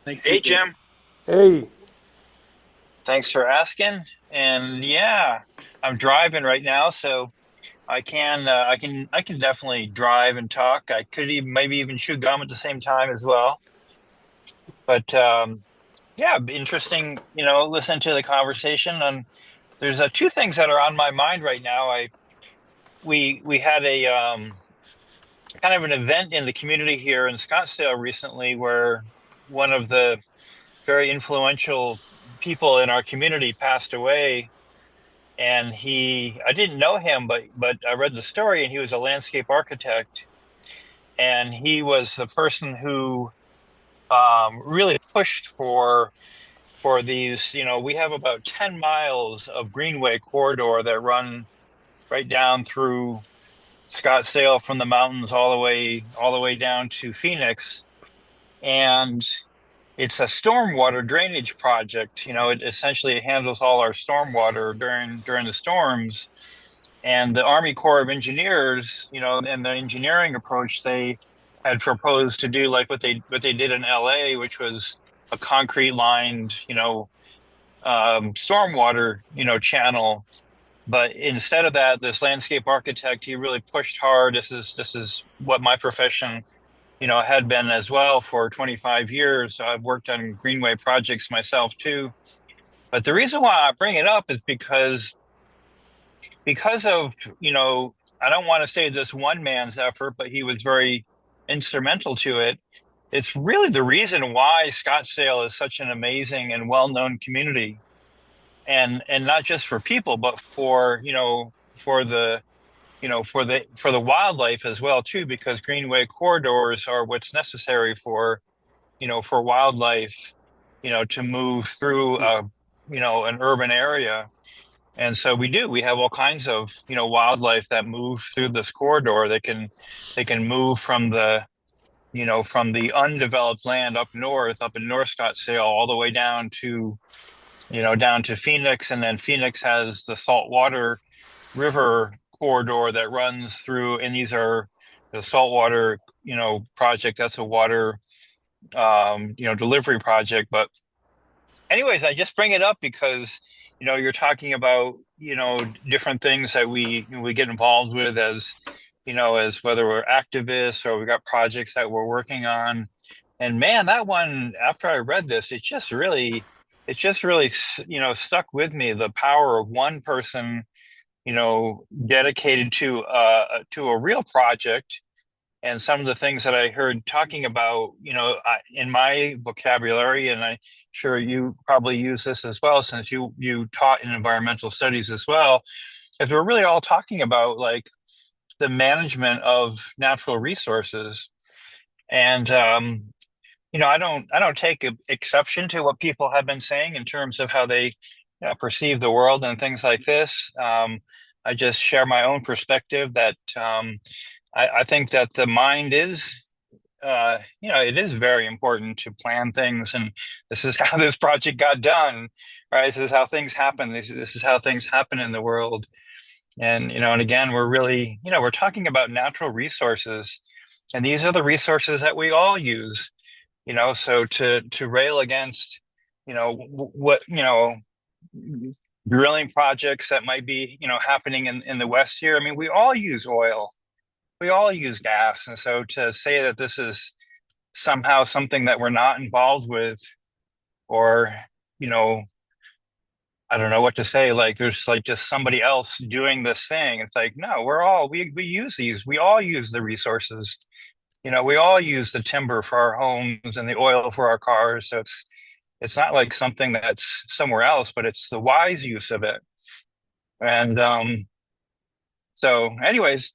Hey, Jim.
Hey.
Thanks for asking. And yeah, I'm driving right now, so I can definitely drive and talk. I could even maybe even chew gum at the same time as well. But yeah, interesting, listen to the conversation. And there's two things that are on my mind right now. We had a kind of an event in the community here in Scottsdale recently where one of the very influential people in our community passed away. And I didn't know him, but I read the story, and he was a landscape architect. And he was the person who really pushed for these, we have about 10 miles of greenway corridor that run right down through Scottsdale from the mountains all the way down to Phoenix. And it's a stormwater drainage project. It essentially handles all our stormwater during the storms. And the Army Corps of Engineers, and the engineering approach, they had proposed to do like what they did in LA, which was a concrete lined, stormwater, channel. But instead of that, this landscape architect, he really pushed hard. This is what my profession, had been as well for 25 years. So I've worked on greenway projects myself too. But the reason why I bring it up is because of, I don't want to say this one man's effort, but he was very instrumental to it. It's really the reason why Scottsdale is such an amazing and well-known community. And not just for people, but for, for the for the wildlife as well too, because greenway corridors are what's necessary for wildlife, to move through an urban area. And so we have all kinds of, wildlife that move through this corridor. They can move from the undeveloped land up in North Scottsdale, all the way down to Phoenix. And then Phoenix has the saltwater river corridor that runs through, and these are the saltwater, project. That's a water, delivery project. But anyways, I just bring it up because you're talking about, different things that we get involved with as, as whether we're activists or we got projects that we're working on. And man, that one, after I read this, it just really, stuck with me, the power of one person, dedicated to a real project. And some of the things that I heard talking about, in my vocabulary, and I'm sure you probably use this as well, since you taught in environmental studies as well, is we're really all talking about like the management of natural resources. And I don't take exception to what people have been saying in terms of how they perceive the world and things like this. I just share my own perspective that I think that the mind is, it is very important to plan things, and this is how this project got done, right? This is how things happen. This is how things happen in the world, and again, we're really, we're talking about natural resources, and these are the resources that we all use. So to rail against, what drilling projects that might be, happening in the West here. I mean, we all use oil, we all use gas, and so to say that this is somehow something that we're not involved with, or you know, I don't know what to say. Like there's like just somebody else doing this thing. It's like no, we use these. We all use the resources. We all use the timber for our homes and the oil for our cars. So it's not like something that's somewhere else, but it's the wise use of it. And so, anyways,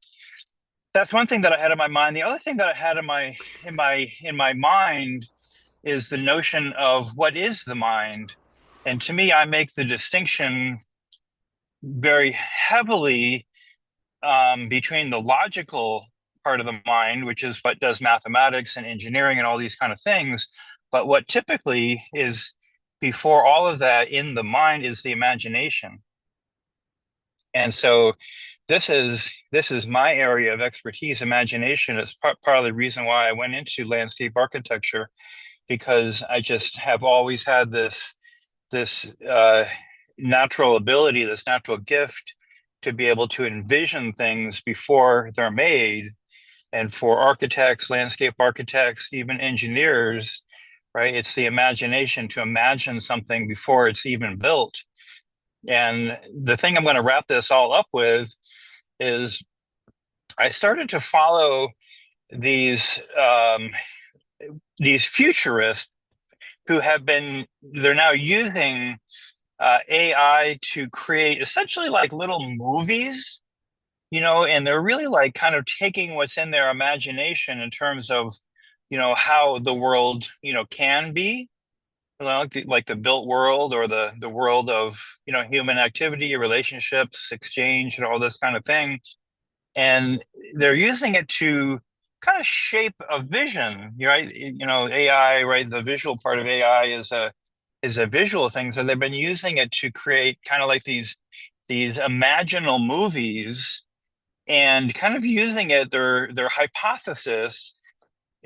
that's one thing that I had in my mind. The other thing that I had in my mind is the notion of what is the mind. And to me, I make the distinction very heavily between the logical part of the mind, which is what does mathematics and engineering and all these kind of things. But what typically is before all of that in the mind is the imagination. And so this is my area of expertise. Imagination is part of the reason why I went into landscape architecture, because I just have always had this natural ability, this natural gift to be able to envision things before they're made. And for architects, landscape architects, even engineers, right, it's the imagination to imagine something before it's even built. And the thing I'm going to wrap this all up with is I started to follow these futurists who they're now using AI to create essentially like little movies, and they're really like kind of taking what's in their imagination in terms of, how the world, can be, like the built world, or the world of, human activity, relationships, exchange, and all this kind of thing. And they're using it to kind of shape a vision, right? AI, right? The visual part of AI is a visual thing. So they've been using it to create kind of like these imaginal movies, and kind of using it. Their hypothesis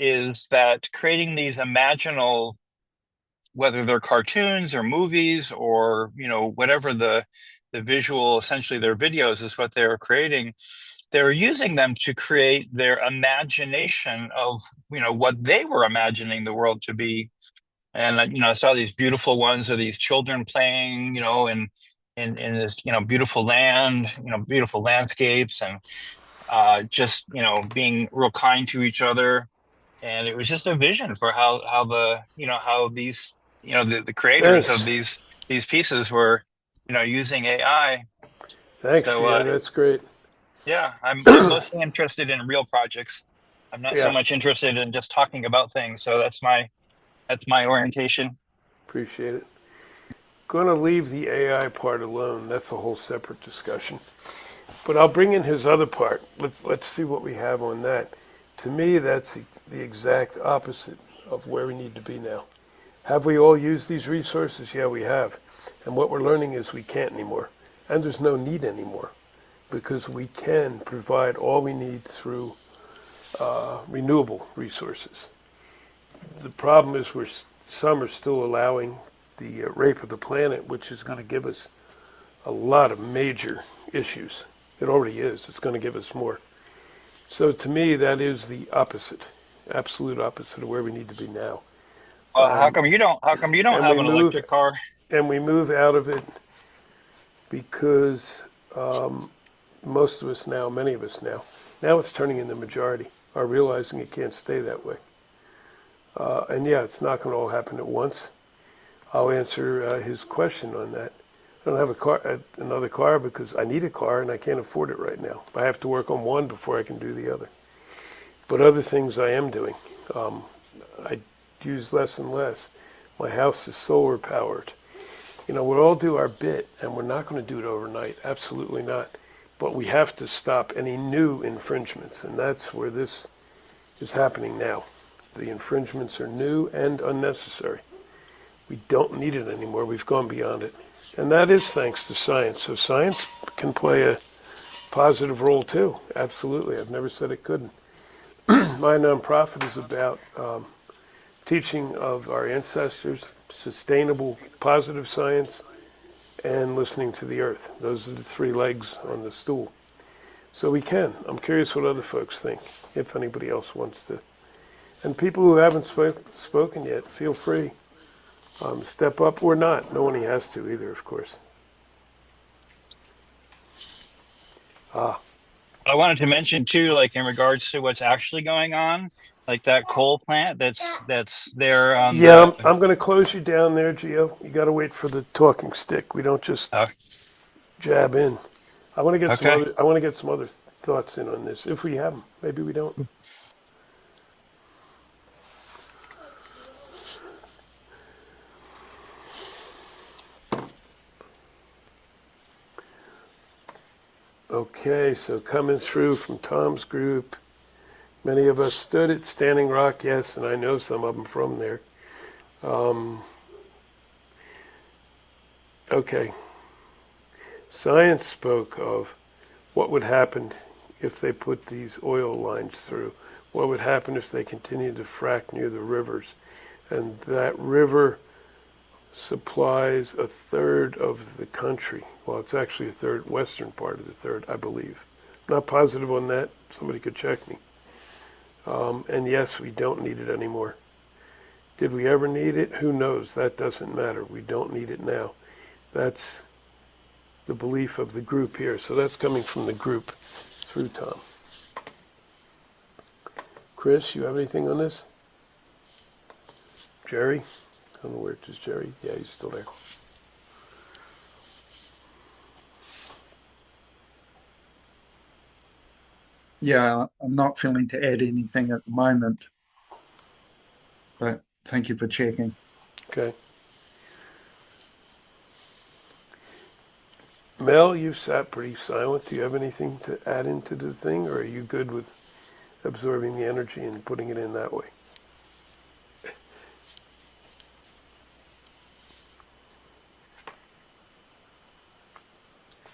is that creating these imaginal, whether they're cartoons or movies or whatever the visual, essentially their videos is what they're creating. They're using them to create their imagination of what they were imagining the world to be. And I saw these beautiful ones of these children playing, in this beautiful land, beautiful landscapes, and just being real kind to each other. And it was just a vision for how how these the creators
Thanks.
of these pieces were using AI.
Thanks,
So
Gio. That's great.
yeah, I'm mostly interested in real projects. I'm not so
Yeah.
much interested in just talking about things. So that's my orientation.
Appreciate it. Going to leave the AI part alone. That's a whole separate discussion. But I'll bring in his other part. Let's see what we have on that. To me, that's the exact opposite of where we need to be now. Have we all used these resources? Yeah, we have. And what we're learning is we can't anymore. And there's no need anymore, because we can provide all we need through renewable resources. The problem is some are still allowing the rape of the planet, which is going to give us a lot of major issues. It already is. It's going to give us more. So to me, that is the opposite, absolute opposite of where we need to be now.
How come you don't? How come you don't
And
have
we
an
move,
electric car?
and we move out of it because most of us now, many of us now it's turning into majority, are realizing it can't stay that way. And yeah, it's not going to all happen at once. I'll answer his question on that. I don't have another car because I need a car and I can't afford it right now. I have to work on one before I can do the other. But other things I am doing. I use less and less. My house is solar powered. We'll all do our bit, and we're not going to do it overnight. Absolutely not. But we have to stop any new infringements, and that's where this is happening now. The infringements are new and unnecessary. We don't need it anymore. We've gone beyond it. And that is thanks to science. So science can play a positive role too. Absolutely. I've never said it couldn't. My nonprofit is about teaching of our ancestors, sustainable, positive science, and listening to the earth. Those are the three legs on the stool. So we can. I'm curious what other folks think, if anybody else wants to. And people who haven't spoken yet, feel free. Step up or not. No one has to either, of course.
I wanted to mention too, like in regards to what's actually going on, like that coal plant that's there on
Yeah,
the.
I'm going to close you down there, Gio. You got to wait for the talking stick. We don't just
Oh,
jab in. I want to get some
okay.
other. I want to get some other thoughts in on this. If we have them, maybe we don't. Okay, so coming through from Tom's group, many of us stood at Standing Rock, yes, and I know some of them from there. Okay, science spoke of what would happen if they put these oil lines through, what would happen if they continued to frack near the rivers, and that river supplies a third of the country. Well, it's actually a third, western part of the third, I believe. Not positive on that. Somebody could check me. And yes, we don't need it anymore. Did we ever need it? Who knows? That doesn't matter. We don't need it now. That's the belief of the group here. So that's coming from the group through Tom. Chris, you have anything on this? Jerry? I don't know where it is, Jerry. Yeah, he's still there.
Yeah, I'm not feeling to add anything at the moment, but thank you for checking.
Okay. Mel, you've sat pretty silent. Do you have anything to add into the thing, or are you good with absorbing the energy and putting it in that way?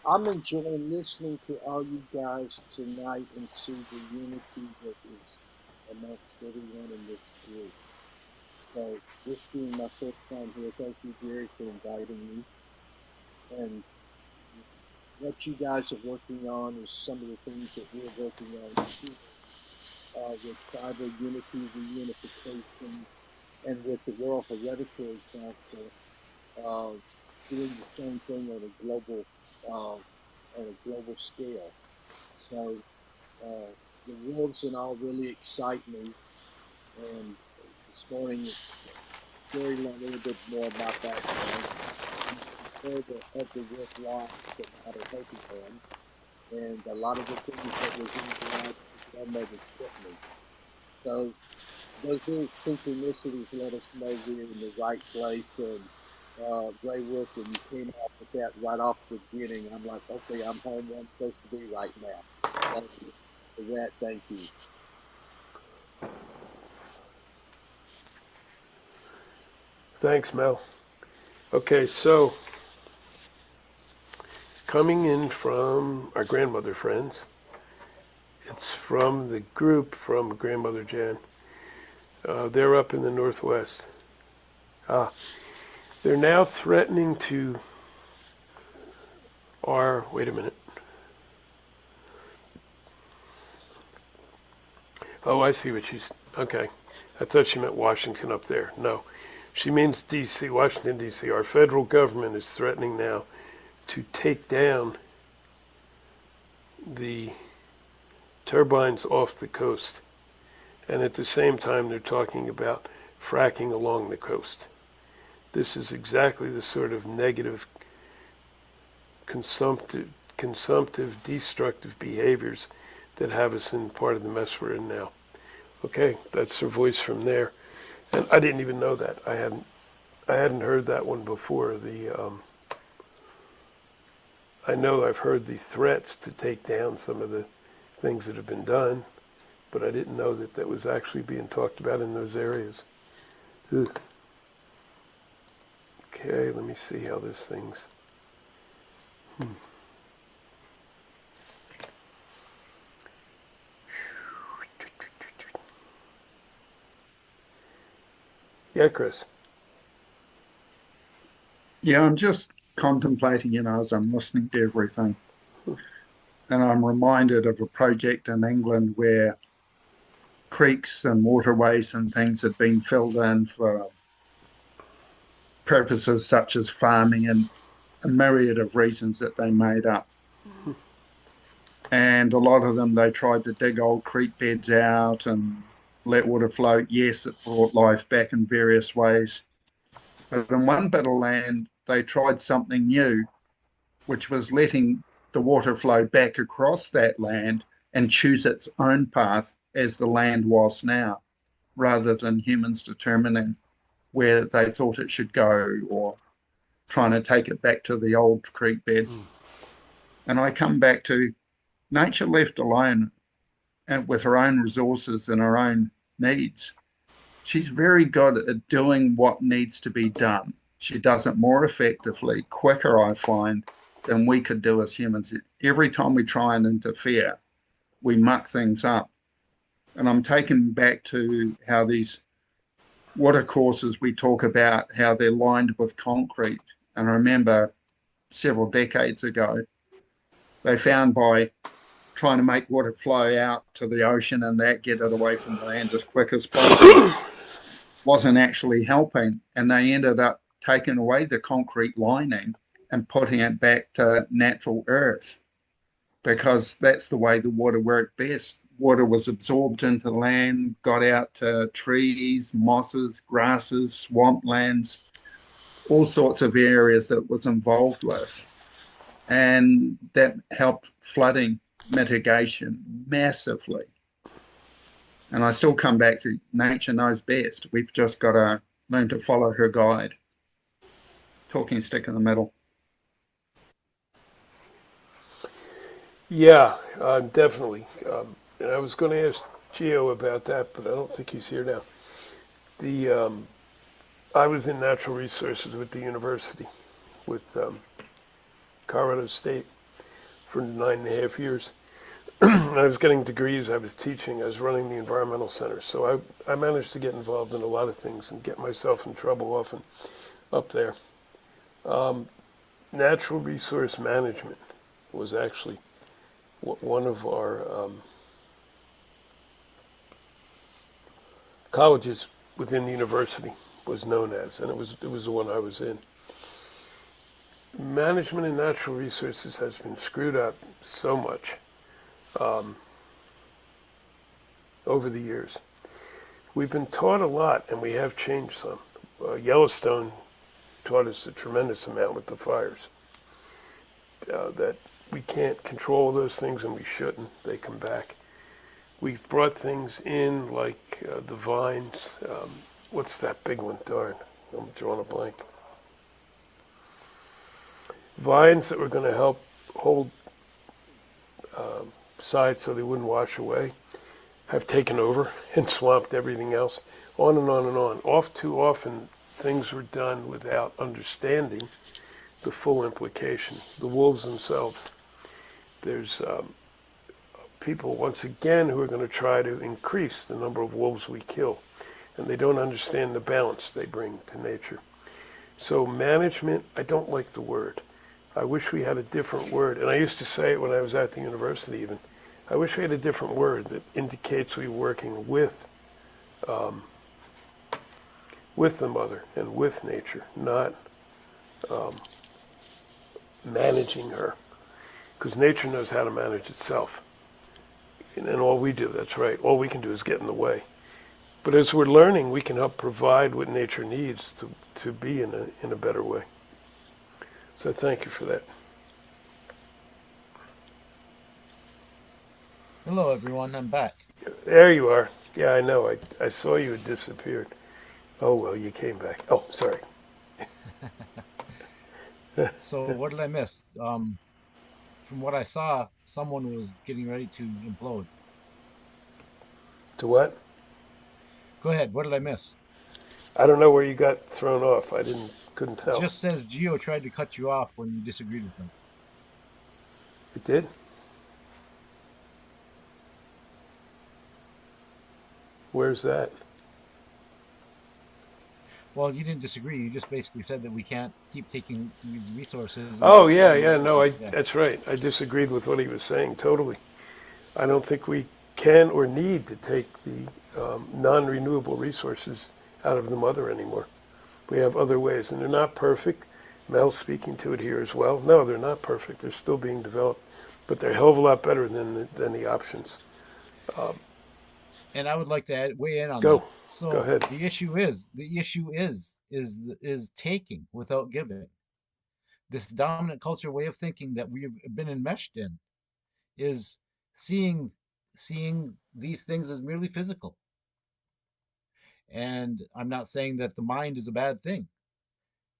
I'm enjoying listening to all you guys tonight and see the unity that is amongst everyone in this group. So, this being my first time here, thank you, Jerry, for inviting me. And what you guys are working on is some of the things that we're working on too, with tribal unity, reunification, and with the World Hereditary Council, doing the same thing on a global scale. So the wolves and all really excite me. And this morning, Jerry learned a little bit more about that. Of the wolf life that not a Hopi had, and a lot of the things that was in the life of grandmother sent me. So those little synchronicities let us know we're in the right place. And Graywolf, when you came off with that right off the beginning, I'm like, okay, I'm home where I'm supposed to be right now. Thank you for that. Thank you.
Thanks, Mel. Okay, so coming in from our grandmother friends, it's from the group from Grandmother Jan. They're up in the Northwest. They're now threatening to are, wait a minute. Oh, I see what she's, okay. I thought she meant Washington up there. No, she means D.C., Washington, D.C. Our federal government is threatening now to take down the turbines off the coast. And at the same time, they're talking about fracking along the coast. This is exactly the sort of negative, consumptive, destructive behaviors that have us in part of the mess we're in now. Okay, that's her voice from there. And I didn't even know that. I hadn't heard that one before. I know I've heard the threats to take down some of the things that have been done, but I didn't know that that was actually being talked about in those areas. Ugh. Okay, let me see how this thing's. Yeah, Chris.
Yeah, I'm just contemplating, as I'm listening to everything. And I'm reminded of a project in England where creeks and waterways and things had been filled in for purposes such as farming and a myriad of reasons that they made up. And a lot of them, they tried to dig old creek beds out and let water flow. Yes, it brought life back in various ways. But in one bit of land, they tried something new, which was letting the water flow back across that land and choose its own path as the land was now, rather than humans determining where they thought it should go or trying to take it back to the old creek bed. And I come back to nature left alone and with her own resources and her own needs. She's very good at doing what needs to be done. She does it more effectively, quicker, I find, than we could do as humans. Every time we try and interfere, we muck things up. And I'm taken back to how these watercourses we talk about, how they're lined with concrete. And I remember several decades ago, they found by trying to make water flow out to the ocean and that, get it away from the land as quick as possible, wasn't actually helping. And they ended up taking away the concrete lining and putting it back to natural earth, because that's the way the water worked best. Water was absorbed into the land, got out to trees, mosses, grasses, swamplands, all sorts of areas that it was involved with. And that helped flooding mitigation massively. And I still come back to nature knows best. We've just got to learn to follow her guide. Talking stick in the middle.
Yeah, definitely. And I was going to ask Gio about that, but I don't think he's here now. I was in natural resources with the university, with Colorado State, for 9.5 years. I was getting degrees, I was teaching, I was running the environmental center. So I managed to get involved in a lot of things and get myself in trouble often up there. Natural resource management was actually one of our colleges within the university was known as, and it was the one I was in. Management in natural resources has been screwed up so much over the years. We've been taught a lot, and we have changed some. Yellowstone taught us a tremendous amount with the fires. That we can't control those things, and we shouldn't. They come back. We've brought things in like the vines. What's that big one? Darn, I'm drawing a blank. Vines that were going to help hold sides so they wouldn't wash away have taken over and swamped everything else. On and on and on. Too often, things were done without understanding the full implication. The wolves themselves. There's people, once again, who are going to try to increase the number of wolves we kill. And they don't understand the balance they bring to nature. So management, I don't like the word. I wish we had a different word. And I used to say it when I was at the university even. I wish we had a different word that indicates we're working with the mother and with nature, not managing her. Because nature knows how to manage itself. And all we do, that's right, all we can do is get in the way. But as we're learning, we can help provide what nature needs to be in a better way. So thank you for that.
Hello, everyone. I'm back.
There you are. Yeah, I know. I saw you had disappeared. Oh, well, you came back. Oh, sorry.
So what did I miss? From what I saw, someone was getting ready to implode.
To what?
Go ahead. What did I miss?
I don't know where you got thrown off. Couldn't tell.
Just says Geo tried to cut you off when you disagreed with him.
It did? Where's that?
Well, you didn't disagree. You just basically said that we can't keep taking these resources.
Oh, yeah, no,
Yeah.
that's right. I disagreed with what he was saying, totally. I don't think we can or need to take the non-renewable resources out of the mother anymore. We have other ways, and they're not perfect. Mel's speaking to it here as well. No, they're not perfect. They're still being developed, but they're a hell of a lot better than the options.
And I would like to weigh in on
Go.
that. So
Go ahead.
the issue is taking without giving. This dominant culture way of thinking that we've been enmeshed in is seeing these things as merely physical. And I'm not saying that the mind is a bad thing. I'm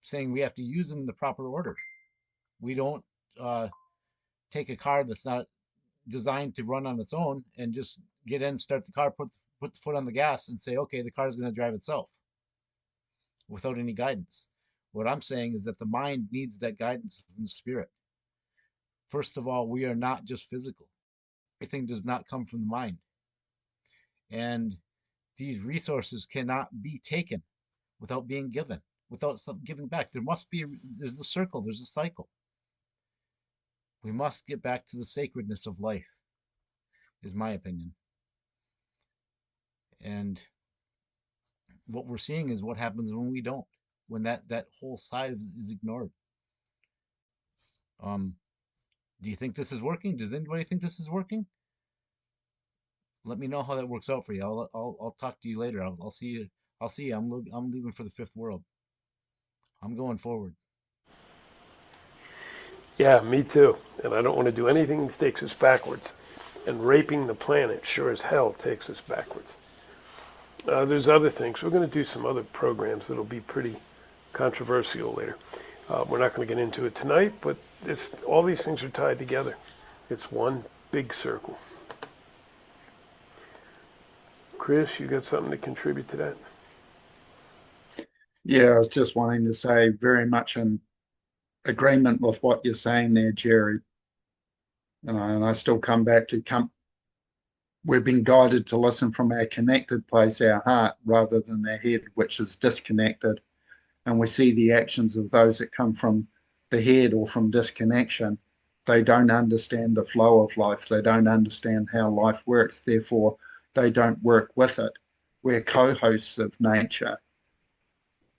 saying we have to use them in the proper order. We don't take a car that's not designed to run on its own and just get in, start the car, put the foot on the gas, and say, okay, the car's going to drive itself without any guidance. What I'm saying is that the mind needs that guidance from the spirit. First of all, we are not just physical. Everything does not come from the mind. And these resources cannot be taken without being given, without giving back. There's a circle, there's a cycle. We must get back to the sacredness of life, is my opinion. And what we're seeing is what happens when we don't, when that whole side is ignored. Do you think this is working? Does anybody think this is working? Let me know how that works out for you. I'll talk to you later. I'll see you. I'll see you. I'm leaving for the fifth world. I'm going forward.
Yeah, me too. And I don't want to do anything that takes us backwards. And raping the planet sure as hell takes us backwards. There's other things. We're going to do some other programs that'll be pretty controversial later. We're not going to get into it tonight, but all these things are tied together. It's one big circle. Chris, you got something to contribute to that?
Yeah, I was just wanting to say very much in agreement with what you're saying there, Jerry. And I still come back to we've been guided to listen from our connected place, our heart, rather than our head, which is disconnected. And we see the actions of those that come from the head or from disconnection. They don't understand the flow of life. They don't understand how life works. Therefore, they don't work with it. We're co-hosts of nature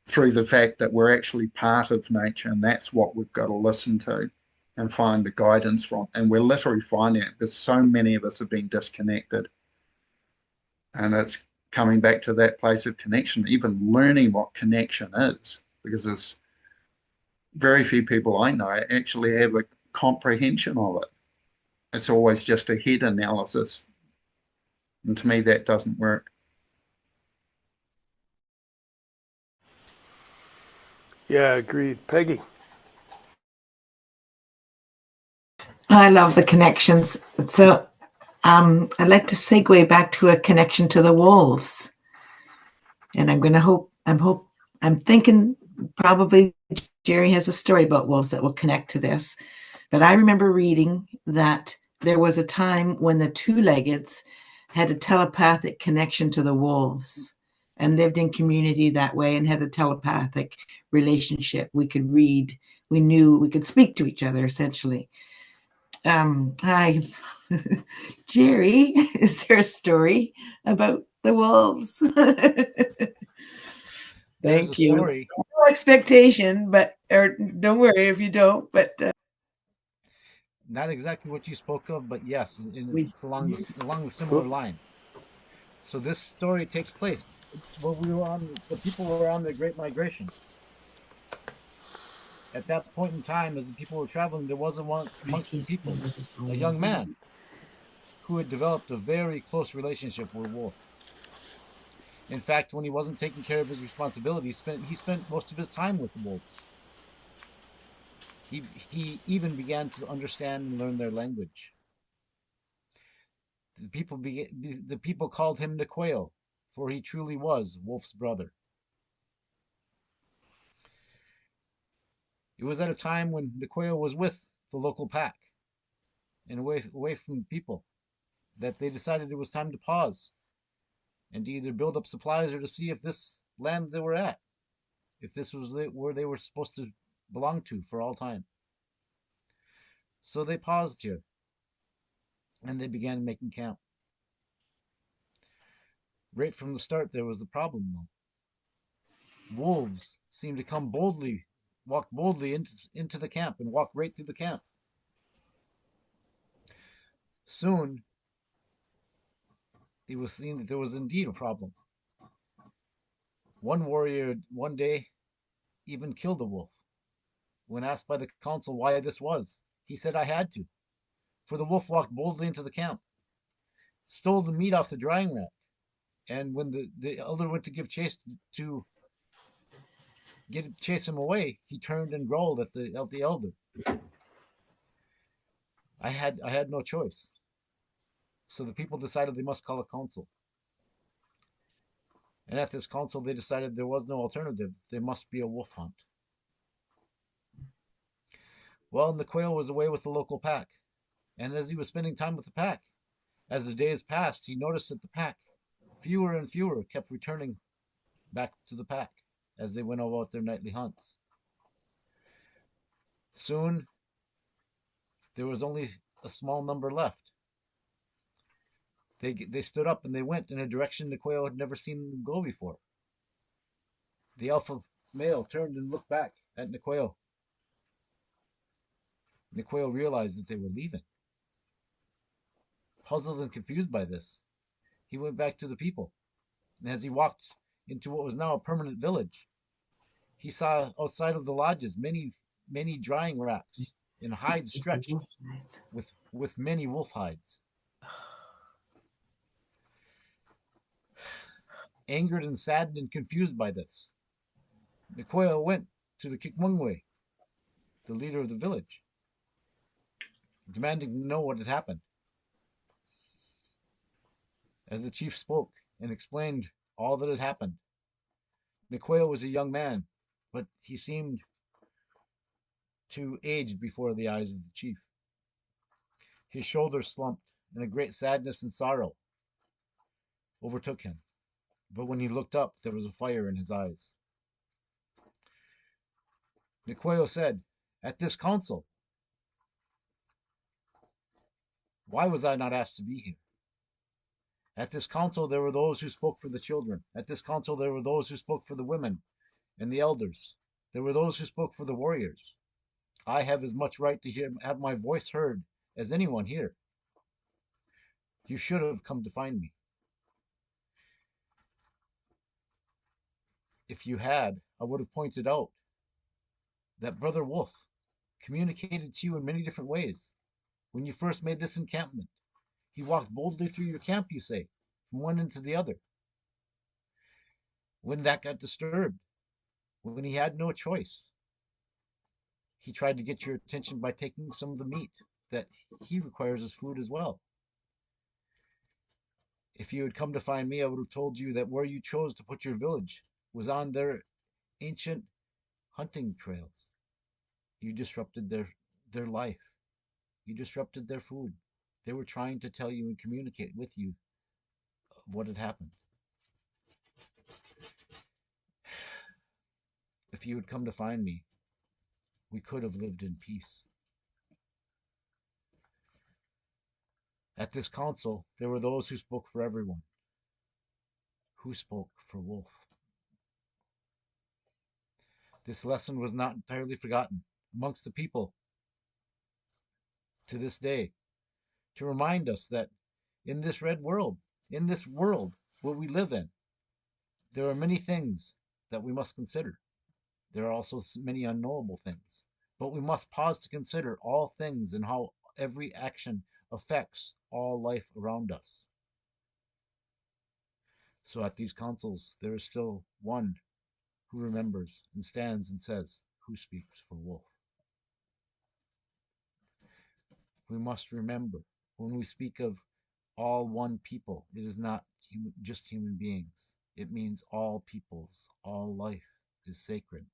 through the fact that we're actually part of nature, and that's what we've got to listen to and find the guidance from. And we're literally finding it because so many of us have been disconnected. And it's coming back to that place of connection, even learning what connection is, because there's very few people I know actually have a comprehension of it. It's always just a head analysis. And to me, that doesn't work.
Yeah, agreed. Peggy.
I love the connections. So I'd like to segue back to a connection to the wolves. And I'm thinking probably Jerry has a story about wolves that will connect to this. But I remember reading that there was a time when the two-leggeds had a telepathic connection to the wolves and lived in community that way and had a telepathic relationship. We could read we knew we could speak to each other essentially. Hi, Jerry. Is there a story about the wolves?
There's a
Thank you.
story.
No expectation, or don't worry if you don't. But
Not exactly what you spoke of, but yes,
we
it's along the similar lines. So this story takes place when the people were on the Great Migration. At that point in time, as the people were traveling, there was amongst the people a young man who had developed a very close relationship with a wolf. In fact, when he wasn't taking care of his responsibilities, he spent most of his time with the wolves. He even began to understand and learn their language. The people called him Niqueo, for he truly was Wolf's brother. It was at a time when Niqueo was with the local pack and away from the people that they decided it was time to pause and to either build up supplies or to see if this land they were at, if this was where they were supposed to belong to for all time. So they paused here and they began making camp. Right from the start, there was a problem, though. Wolves seemed to walk boldly into the camp and walk right through the camp. Soon, it was seen that there was indeed a problem. One warrior one day even killed a wolf. When asked by the council why this was, he said, "I had to," for the wolf walked boldly into the camp, stole the meat off the drying rack, and when the elder went to give chase to chase him away, he turned and growled at the elder. I had no choice. So the people decided they must call a council. And at this council, they decided there was no alternative. There must be a wolf hunt. Well, the quail was away with the local pack. And as he was spending time with the pack, as the days passed, he noticed that the pack, fewer and fewer, kept returning back to the pack as they went about their nightly hunts. Soon, there was only a small number left. They stood up and they went in a direction the quail had never seen them go before. The alpha male turned and looked back at Niqueo. Niqueo realized that they were leaving. Puzzled and confused by this, he went back to the people. And as he walked into what was now a permanent village, he saw outside of the lodges many drying racks and hides stretched with many wolf hides. Angered and saddened and confused by this, Niqueo went to the Kikmungwe, the leader of the village, demanding to know what had happened. As the chief spoke and explained all that had happened, Niqueo was a young man, but he seemed too aged before the eyes of the chief. His shoulders slumped, and a great sadness and sorrow overtook him. But when he looked up, there was a fire in his eyes. Niqueo said, "At this council, why was I not asked to be here? At this council, there were those who spoke for the children. At this council, there were those who spoke for the women and the elders. There were those who spoke for the warriors. I have as much right to have my voice heard as anyone here. You should have come to find me. If you had, I would have pointed out that Brother Wolf communicated to you in many different ways. When you first made this encampment, he walked boldly through your camp, you say, from one end to the other. When that got disturbed, when he had no choice, he tried to get your attention by taking some of the meat that he requires as food as well. If you had come to find me, I would have told you that where you chose to put your village was on their ancient hunting trails. You disrupted their life. You disrupted their food. They were trying to tell you and communicate with you what had happened. If you had come to find me, we could have lived in peace. At this council, there were those who spoke for everyone. Who spoke for Wolf? This lesson was not entirely forgotten amongst the people to this day, to remind us that in this world what we live in, there are many things that we must consider. There are also many unknowable things, but we must pause to consider all things and how every action affects all life around us. So at these councils, there is still one who remembers and stands and says, who speaks for Wolf? We must remember, when we speak of all one people, it is not just human beings. It means all peoples, all life is sacred.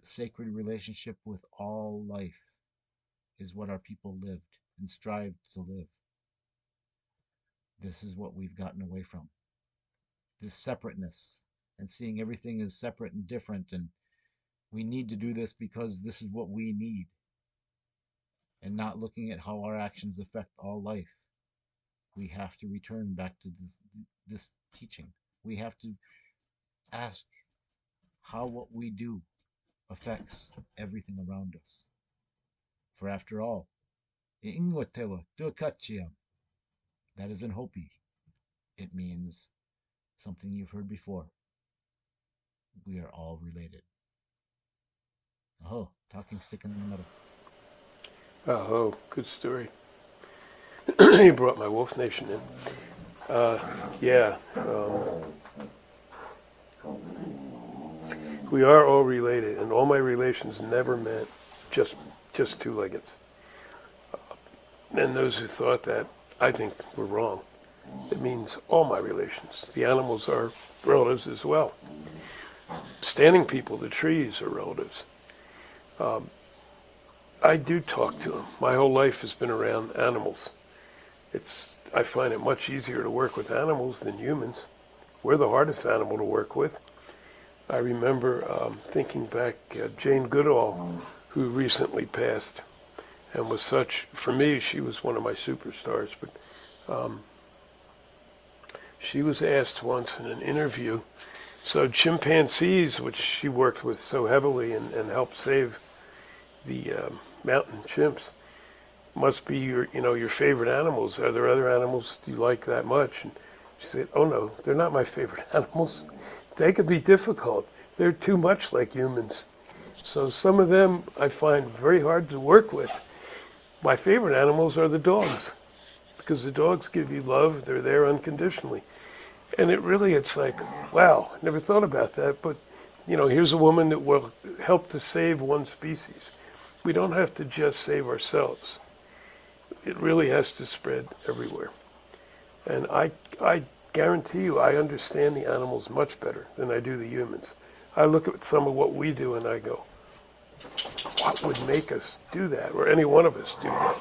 The sacred relationship with all life is what our people lived and strived to live. This is what we've gotten away from. This separateness and seeing everything as separate and different, and we need to do this because this is what we need, and not looking at how our actions affect all life. We have to return back to this teaching. We have to ask how what we do affects everything around us. For after all, Ingwatewa Duakachiam, that is in Hopi. It means something you've heard before. We are all related. Oh, talking stick in the middle.
Oh, good story. You brought my Wolf Nation in. We are all related, and all my relations never meant just two-leggeds. And those who thought that, I think, were wrong. It means all my relations. The animals are relatives as well. Standing people, the trees are relatives. I do talk to them. My whole life has been around animals. I find it much easier to work with animals than humans. We're the hardest animal to work with. I remember thinking back at Jane Goodall, who recently passed, and was for me, she was one of my superstars, but she was asked once in an interview, so chimpanzees, which she worked with so heavily and helped save the mountain chimps, must be your favorite animals. Are there other animals you like that much? And she said, oh no, they're not my favorite animals. They could be difficult. They're too much like humans. So some of them I find very hard to work with. My favorite animals are the dogs, because the dogs give you love. They're there unconditionally. And it's like, wow, never thought about that. But, here's a woman that will help to save one species. We don't have to just save ourselves. It really has to spread everywhere. And I guarantee you, I understand the animals much better than I do the humans. I look at some of what we do and I go, what would make us do that, or any one of us do that?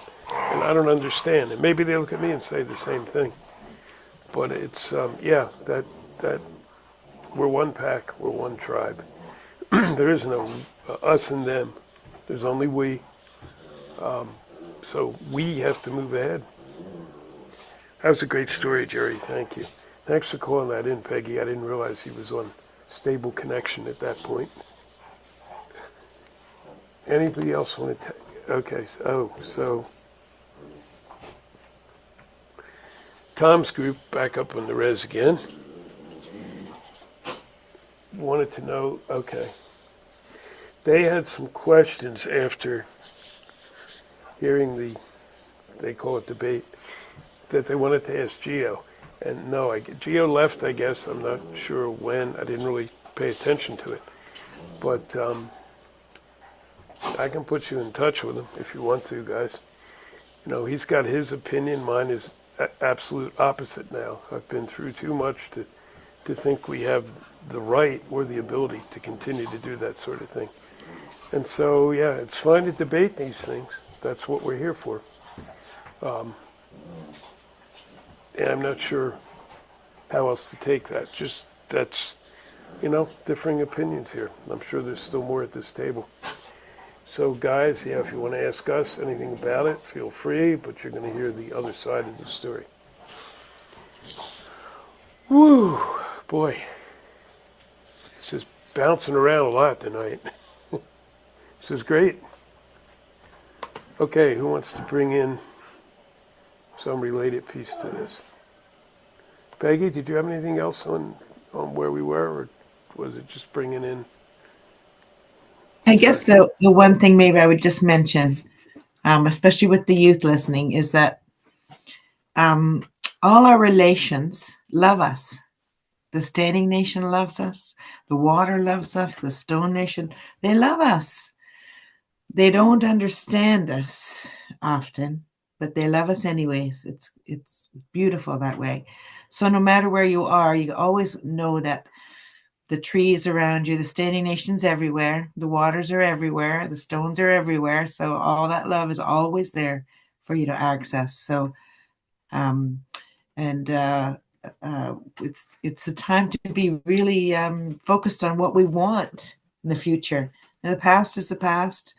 And I don't understand. And maybe they look at me and say the same thing. But it's, that we're one pack, we're one tribe. There is no us and them. There's only we. So we have to move ahead. That was a great story, Jerry. Thank you. Thanks for calling that in, Peggy. I didn't realize he was on stable connection at that point. Anybody else want to? Okay. So Tom's group, back up on the res again, wanted to know. Okay. They had some questions after hearing they call it debate, that they wanted to ask Gio. And no, Gio left, I guess. I'm not sure when. I didn't really pay attention to it. But I can put you in touch with him if you want to, guys. He's got his opinion. Mine is absolute opposite now. I've been through too much to think we have the right or the ability to continue to do that sort of thing. And so, yeah, it's fine to debate these things. That's what we're here for. And I'm not sure how else to take that. Just that's differing opinions here. I'm sure there's still more at this table. So, guys, yeah, if you want to ask us anything about it, feel free, but you're going to hear the other side of the story. Woo, boy. This is bouncing around a lot tonight. This is great. Okay, who wants to bring in some related piece to this? Peggy, did you have anything else on where we were, or was it just bringing in?
I guess the one thing maybe I would just mention, especially with the youth listening, is that all our relations love us. The Standing Nation loves us. The Water loves us. The Stone Nation, they love us. They don't understand us often, but they love us anyways. It's beautiful that way. So no matter where you are, you always know that the trees around you, the Standing Nations everywhere, the waters are everywhere, the stones are everywhere. So all that love is always there for you to access. So, it's a time to be really focused on what we want in the future. And the past is the past,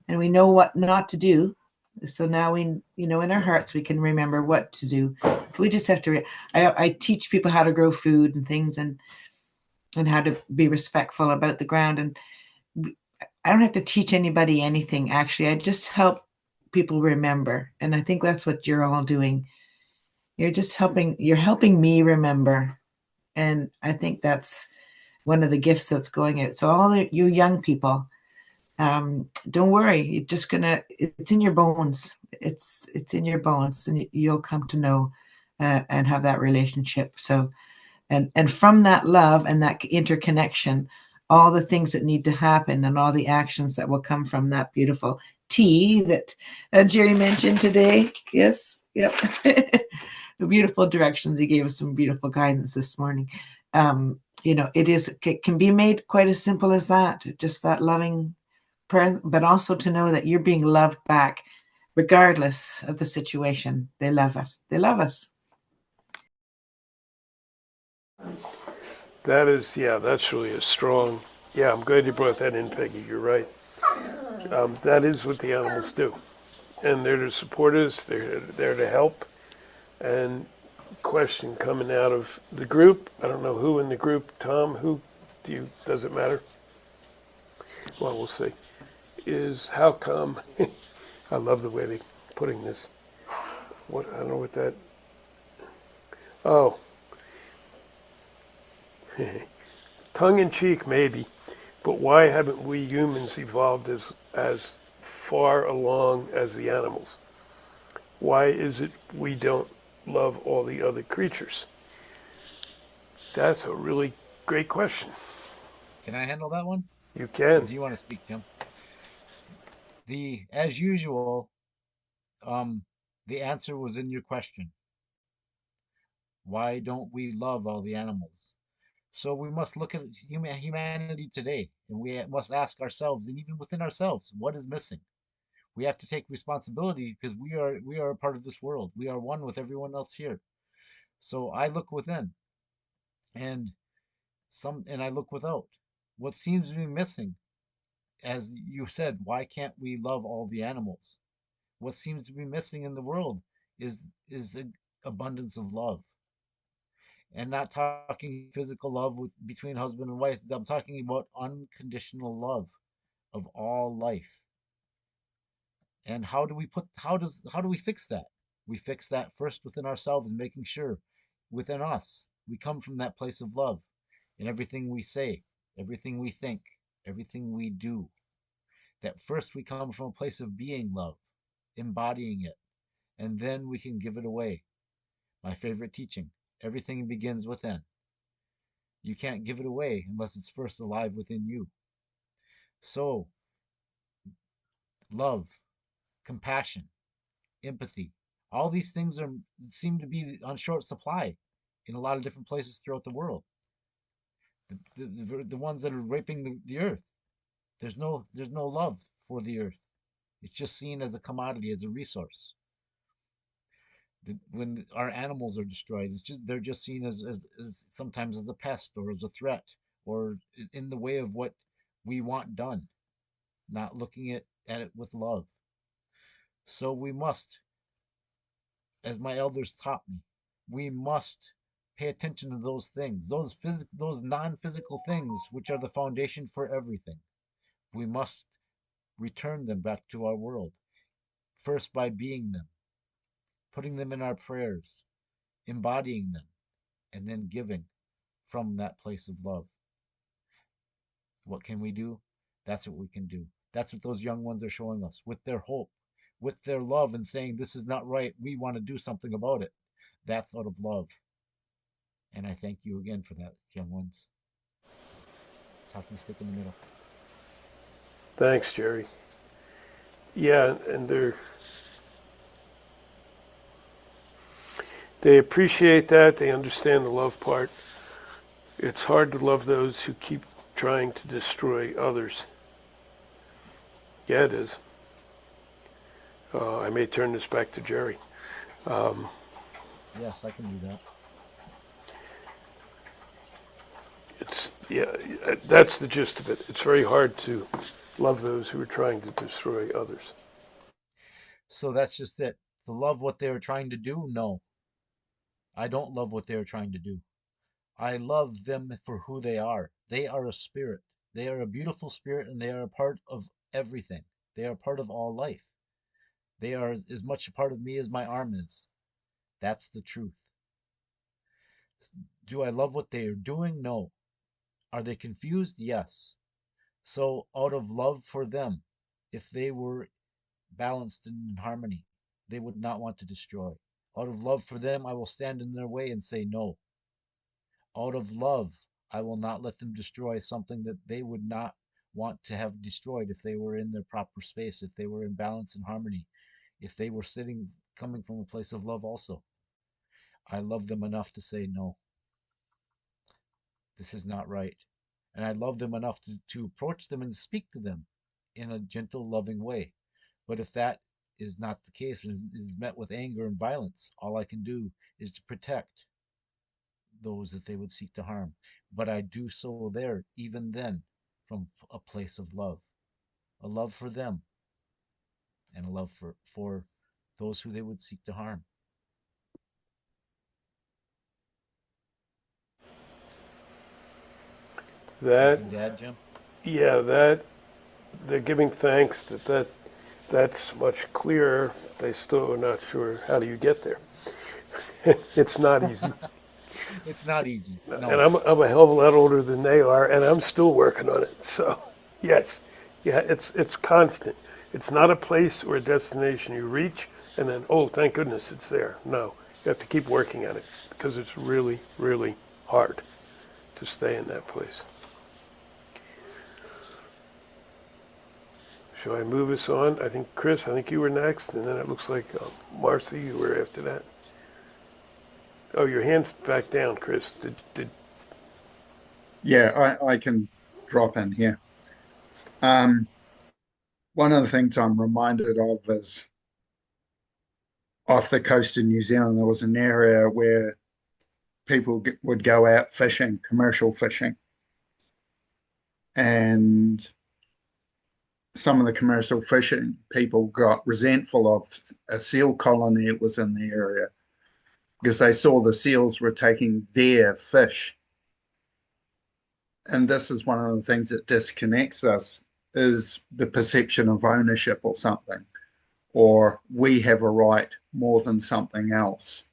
and we know what not to do. So now we, in our hearts, we can remember what to do. We just have to. I teach people how to grow food and things, and how to be respectful about the ground. And I don't have to teach anybody anything. Actually, I just help people remember, and I think that's what you're all doing. You're just helping. You're helping me remember, and I think that's one of the gifts that's going out. So all you young people, don't worry. You're just it's in your bones. It's in your bones, and you'll come to know and have that relationship. So, and from that love and that interconnection, all the things that need to happen and all the actions that will come from that beautiful tea that Jerry mentioned today. Yes, yep. The beautiful directions. He gave us some beautiful guidance this morning. It can be made quite as simple as that. Just that loving prayer, but also to know that you're being loved back, regardless of the situation. They love us. They love us.
That's really a strong. Yeah, I'm glad you brought that in, Peggy. You're right. That is what the animals do, and they're to support us. They're there to help. And question coming out of the group. I don't know who in the group. Tom, who do you? Does it matter? Well, we'll see. Is how come? I love the way they're putting this. What I don't know what that. Oh, tongue in cheek maybe, but why haven't we humans evolved as far along as the animals? Why is it we don't love all the other creatures? That's a really great question.
Can I handle that one?
You
Or
can.
do you want to speak, Jim? As usual, the answer was in your question. Why don't we love all the animals? So we must look at humanity today, and we must ask ourselves, and even within ourselves, what is missing? We have to take responsibility because we are a part of this world. We are one with everyone else here. So I look within, and I look without. What seems to be missing, as you said, why can't we love all the animals? What seems to be missing in the world is abundance of love, and not talking physical love between husband and wife. I'm talking about unconditional love of all life. And how do we fix that? We fix that first within ourselves, making sure within us we come from that place of love in everything we say, everything we think, everything we do. That first we come from a place of being love, embodying it, and then we can give it away. My favorite teaching, everything begins within. You can't give it away unless it's first alive within you. So, love, compassion, empathy, all these things seem to be on short supply in a lot of different places throughout the world. The ones that are raping the earth. There's no love for the earth. It's just seen as a commodity, as a resource. When our animals are destroyed, they're just seen as sometimes as a pest or as a threat or in the way of what we want done, not looking at it with love. So we must, as my elders taught me, we must pay attention to those things, those non-physical things which are the foundation for everything. We must return them back to our world, first by being them, putting them in our prayers, embodying them, and then giving from that place of love. What can we do? That's what we can do. That's what those young ones are showing us with their hope, with their love, and saying, this is not right. We want to do something about it. That's out of love. And I thank you again for that, young ones. Talking stick in the middle.
Thanks, Jerry. Yeah, and they appreciate that. They understand the love part. It's hard to love those who keep trying to destroy others. Yeah, it is. I may turn this back to Jerry.
Yes, I can do that.
That's the gist of it. It's very hard to love those who are trying to destroy others.
So that's just it. To love what they were trying to do? No. I don't love what they are trying to do. I love them for who they are. They are a spirit. They are a beautiful spirit, and they are a part of everything. They are part of all life. They are as much a part of me as my arm is. That's the truth. Do I love what they are doing? No. Are they confused? Yes. So out of love for them, if they were balanced and in harmony, they would not want to destroy. Out of love for them, I will stand in their way and say no. Out of love, I will not let them destroy something that they would not want to have destroyed if they were in their proper space, if they were in balance and harmony, if they were coming from a place of love also. I love them enough to say no. This is not right. And I love them enough to approach them and speak to them in a gentle, loving way. But if that is not the case and is met with anger and violence, all I can do is to protect those that they would seek to harm. But I do so there, even then, from a place of love. A love for them and a love for those who they would seek to harm.
That,
Dad, Jim?
yeah, they're giving thanks that's much clearer. They still are not sure how do you get there. It's not easy.
It's not easy. No.
And I'm a hell of a lot older than they are, and I'm still working on it. So, yes, yeah, it's constant. It's not a place or a destination you reach and then, oh, thank goodness it's there. No, you have to keep working at it because it's really, really hard to stay in that place. Shall I move us on? I think, Chris, you were next, and then it looks like Marcy, you were after that. Oh, your hand's back down, Chris.
Yeah, I can drop in here. One of the things I'm reminded of is off the coast of New Zealand, there was an area where people would go out fishing, commercial fishing. And some of the commercial fishing people got resentful of a seal colony that was in the area because they saw the seals were taking their fish. And this is one of the things that disconnects us is the perception of ownership or something, or we have a right more than something else.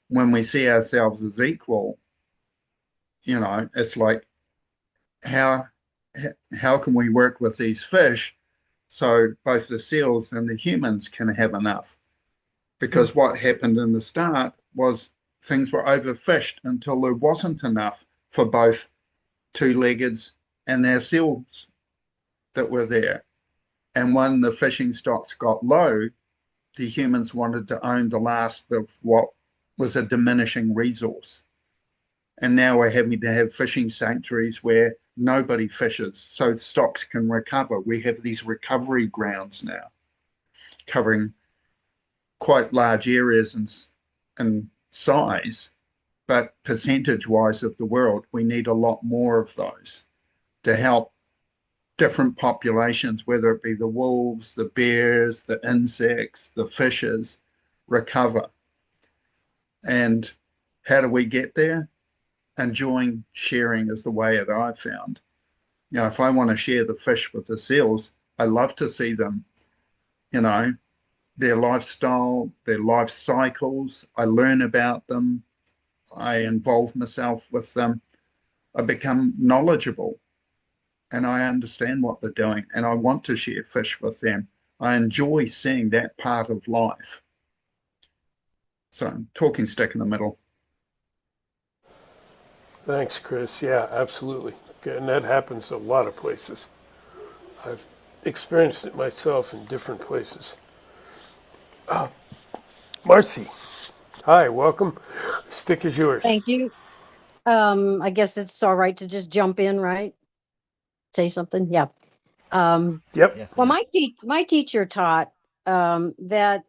When we see ourselves as equal, it's like, how can we work with these fish so both the seals and the humans can have enough? Because what happened in the start was things were overfished until there wasn't enough for both two-leggeds and their seals that were there. And when the fishing stocks got low, the humans wanted to own the last of what was a diminishing resource. And now we're having to have fishing sanctuaries where nobody fishes so stocks can recover. We have these recovery grounds now covering quite large areas in size, but percentage-wise of the world, we need a lot more of those to help different populations, whether it be the wolves, the bears, the insects, the fishes, recover. And how do we get there? Enjoying sharing is the way that I've found. You know, if I want to share the fish with the seals, I love to see them, you know, their lifestyle, their life cycles. I learn about them. I involve myself with them. I become knowledgeable and I understand what they're doing and I want to share fish with them. I enjoy seeing that part of life. So I'm talking stick in the middle.
Thanks, Chris. Yeah, absolutely. And that happens a lot of places. I've experienced it myself in different places. Marcy, hi, welcome. Stick is yours.
Thank you. I guess it's all right to just jump in, right? Say something. Yeah.
Yep.
Yes,
Well,
it is.
my teacher taught that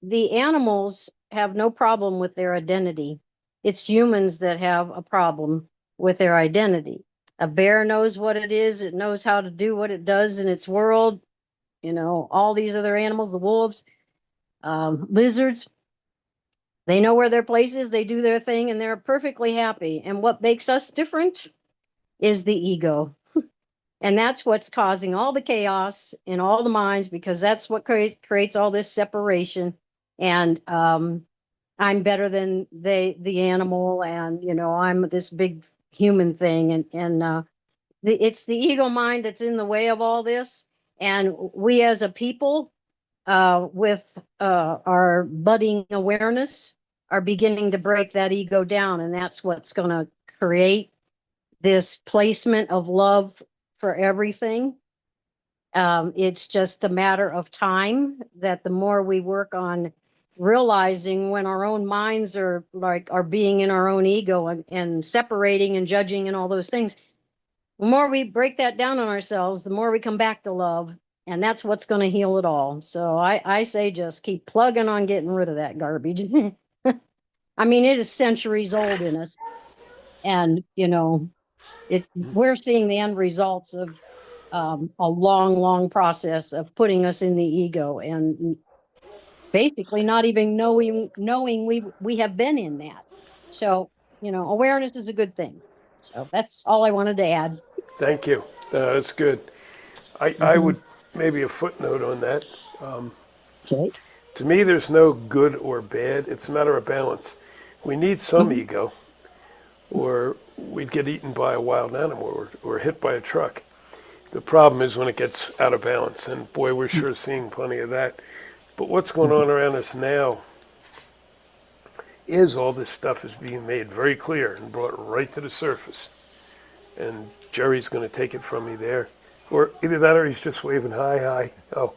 the animals have no problem with their identity. It's humans that have a problem with their identity. A bear knows what it is. It knows how to do what it does in its world. You know, all these other animals, the wolves, lizards, they know where their place is. They do their thing and they're perfectly happy. And what makes us different is the ego. And that's what's causing all the chaos in all the minds, because that's what creates all this separation. And I'm better than the animal, and you know I'm this big human thing, and it's the ego mind that's in the way of all this. And we as a people, with our budding awareness, are beginning to break that ego down, and that's what's going to create this placement of love for everything. It's just a matter of time that the more we work on realizing when our own minds are being in our own ego and separating and judging and all those things, the more we break that down on ourselves, the more we come back to love. And that's what's going to heal it all. So I say just keep plugging on getting rid of that garbage. I mean, it is centuries old in us. And, you know, we're seeing the end results of a long, long process of putting us in the ego and basically not even knowing we have been in that. So, you know, awareness is a good thing. So that's all I wanted to add.
Thank you. That's good. I
Mhm.
would maybe a footnote on that.
Okay.
To me, there's no good or bad. It's a matter of balance. We need some
Mhm.
ego, or we'd get eaten by a wild animal or hit by a truck. The problem is when it gets out of balance, and boy, we're sure seeing plenty of that. But what's going on around us now is all this stuff is being made very clear and brought right to the surface. And Jerry's going to take it from me there. Or either that or he's just waving hi, hi. Oh,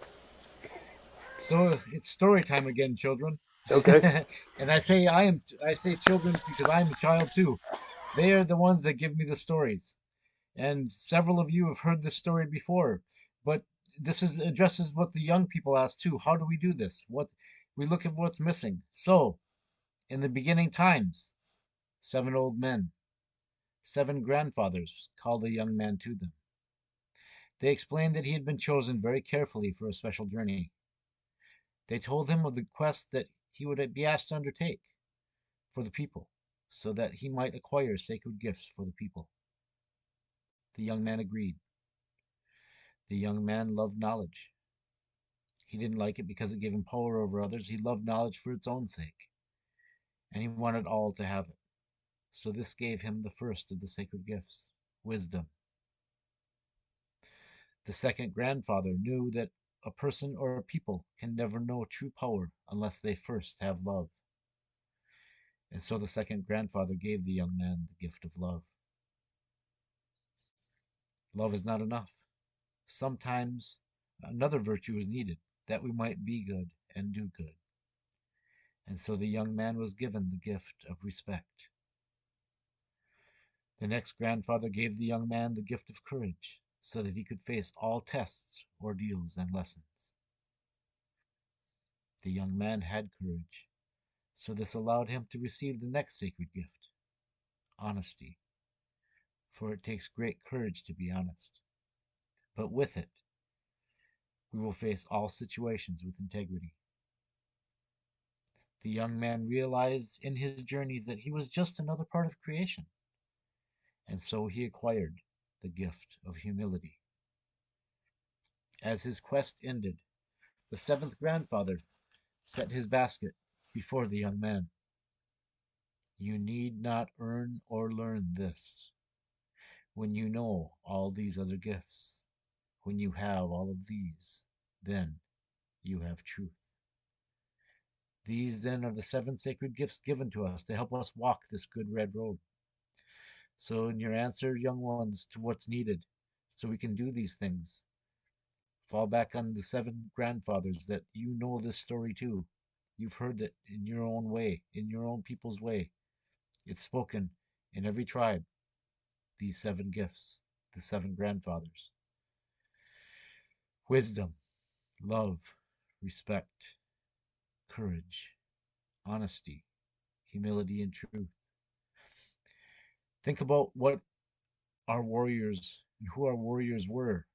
So it's story time again, children.
okay.
And I say children because I am a child too. They are the ones that give me the stories. And several of you have heard this story before, but this is addresses what the young people ask too. How do we do this? What we look at what's missing. So, in the beginning times, 7 old men, 7 grandfathers called a young man to them. They explained that he had been chosen very carefully for a special journey. They told him of the quest that he would be asked to undertake for the people, so that he might acquire sacred gifts for the people. The young man agreed. The young man loved knowledge. He didn't like it because it gave him power over others. He loved knowledge for its own sake, and he wanted all to have it. So this gave him the first of the sacred gifts, wisdom. The second grandfather knew that a person or a people can never know true power unless they first have love. And so the second grandfather gave the young man the gift of love. Love is not enough. Sometimes another virtue is needed, that we might be good and do good. And so the young man was given the gift of respect. The next grandfather gave the young man the gift of courage, so that he could face all tests, ordeals, and lessons. The young man had courage, so this allowed him to receive the next sacred gift,
honesty, for it takes great courage to be honest. But with it, we will face all situations with integrity. The young man realized in his journeys that he was just another part of creation, and so he acquired the gift of humility. As his quest ended, the seventh grandfather set his basket before the young man. You need not earn or learn this. When you know all these other gifts, when you have all of these, then you have truth. These then are the seven sacred gifts given to us to help us walk this good red road. So in your answer, young ones, to what's needed, so we can do these things, fall back on the seven grandfathers that you know this story too. You've heard it in your own way, in your own people's way. It's spoken in every tribe, these seven gifts, the seven grandfathers. Wisdom, love, respect, courage, honesty, humility, and truth. Think about what our warriors and who our warriors were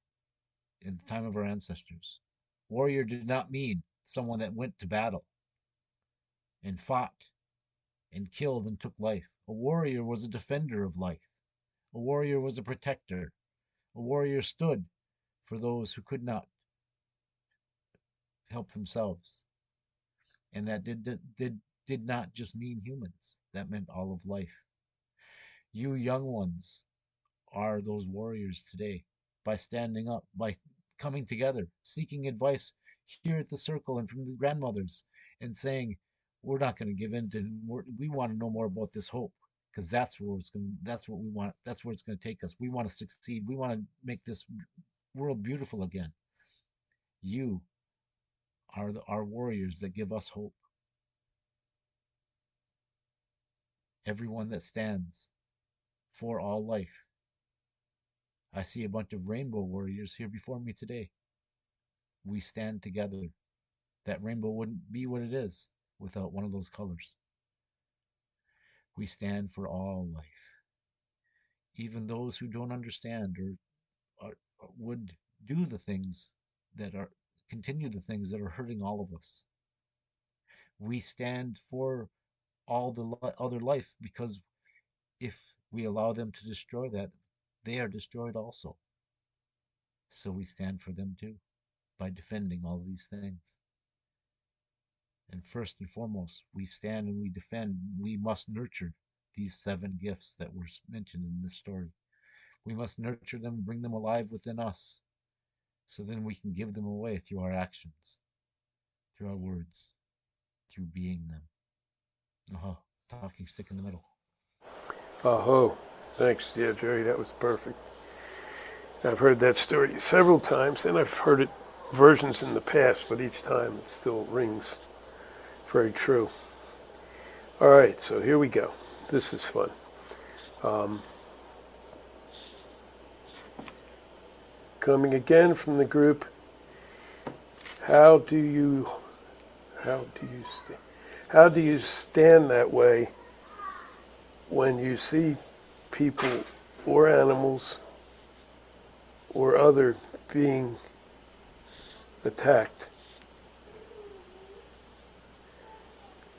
in the time of our ancestors. Warrior did not mean someone that went to battle and fought and killed and took life. A warrior was a defender of life. A warrior was a protector. A warrior stood for those who could not help themselves. And that did not just mean humans. That meant all of life. You young ones are those warriors today by standing up, by coming together, seeking advice here at the circle and from the grandmothers and saying, we're not going to give in to, we want to know more about this hope because that's what we want. That's where it's going to take us. We want to succeed. We want to make this world beautiful again. You are our warriors that give us hope. Everyone that stands for all life. I see a bunch of rainbow warriors here before me today. We stand together. That rainbow wouldn't be what it is without one of those colors. We stand for all life. Even those who don't understand or would do the things that are, continue the things that are hurting all of us. We stand for all the other life because if we allow them to destroy that, they are destroyed also. So we stand for them too by defending all these things. And first and foremost, we stand and we defend. We must nurture these seven gifts that were mentioned in this story. We must nurture them, bring them alive within us, so then we can give them away through our actions, through our words, through being them. Talking stick in the middle.
Thanks, yeah, Jerry, that was perfect. I've heard that story several times, and I've heard it versions in the past, but each time it still rings very true. All right, so here we go. This is fun. Coming again from the group, how do you stand that way when you see people or animals or other being attacked?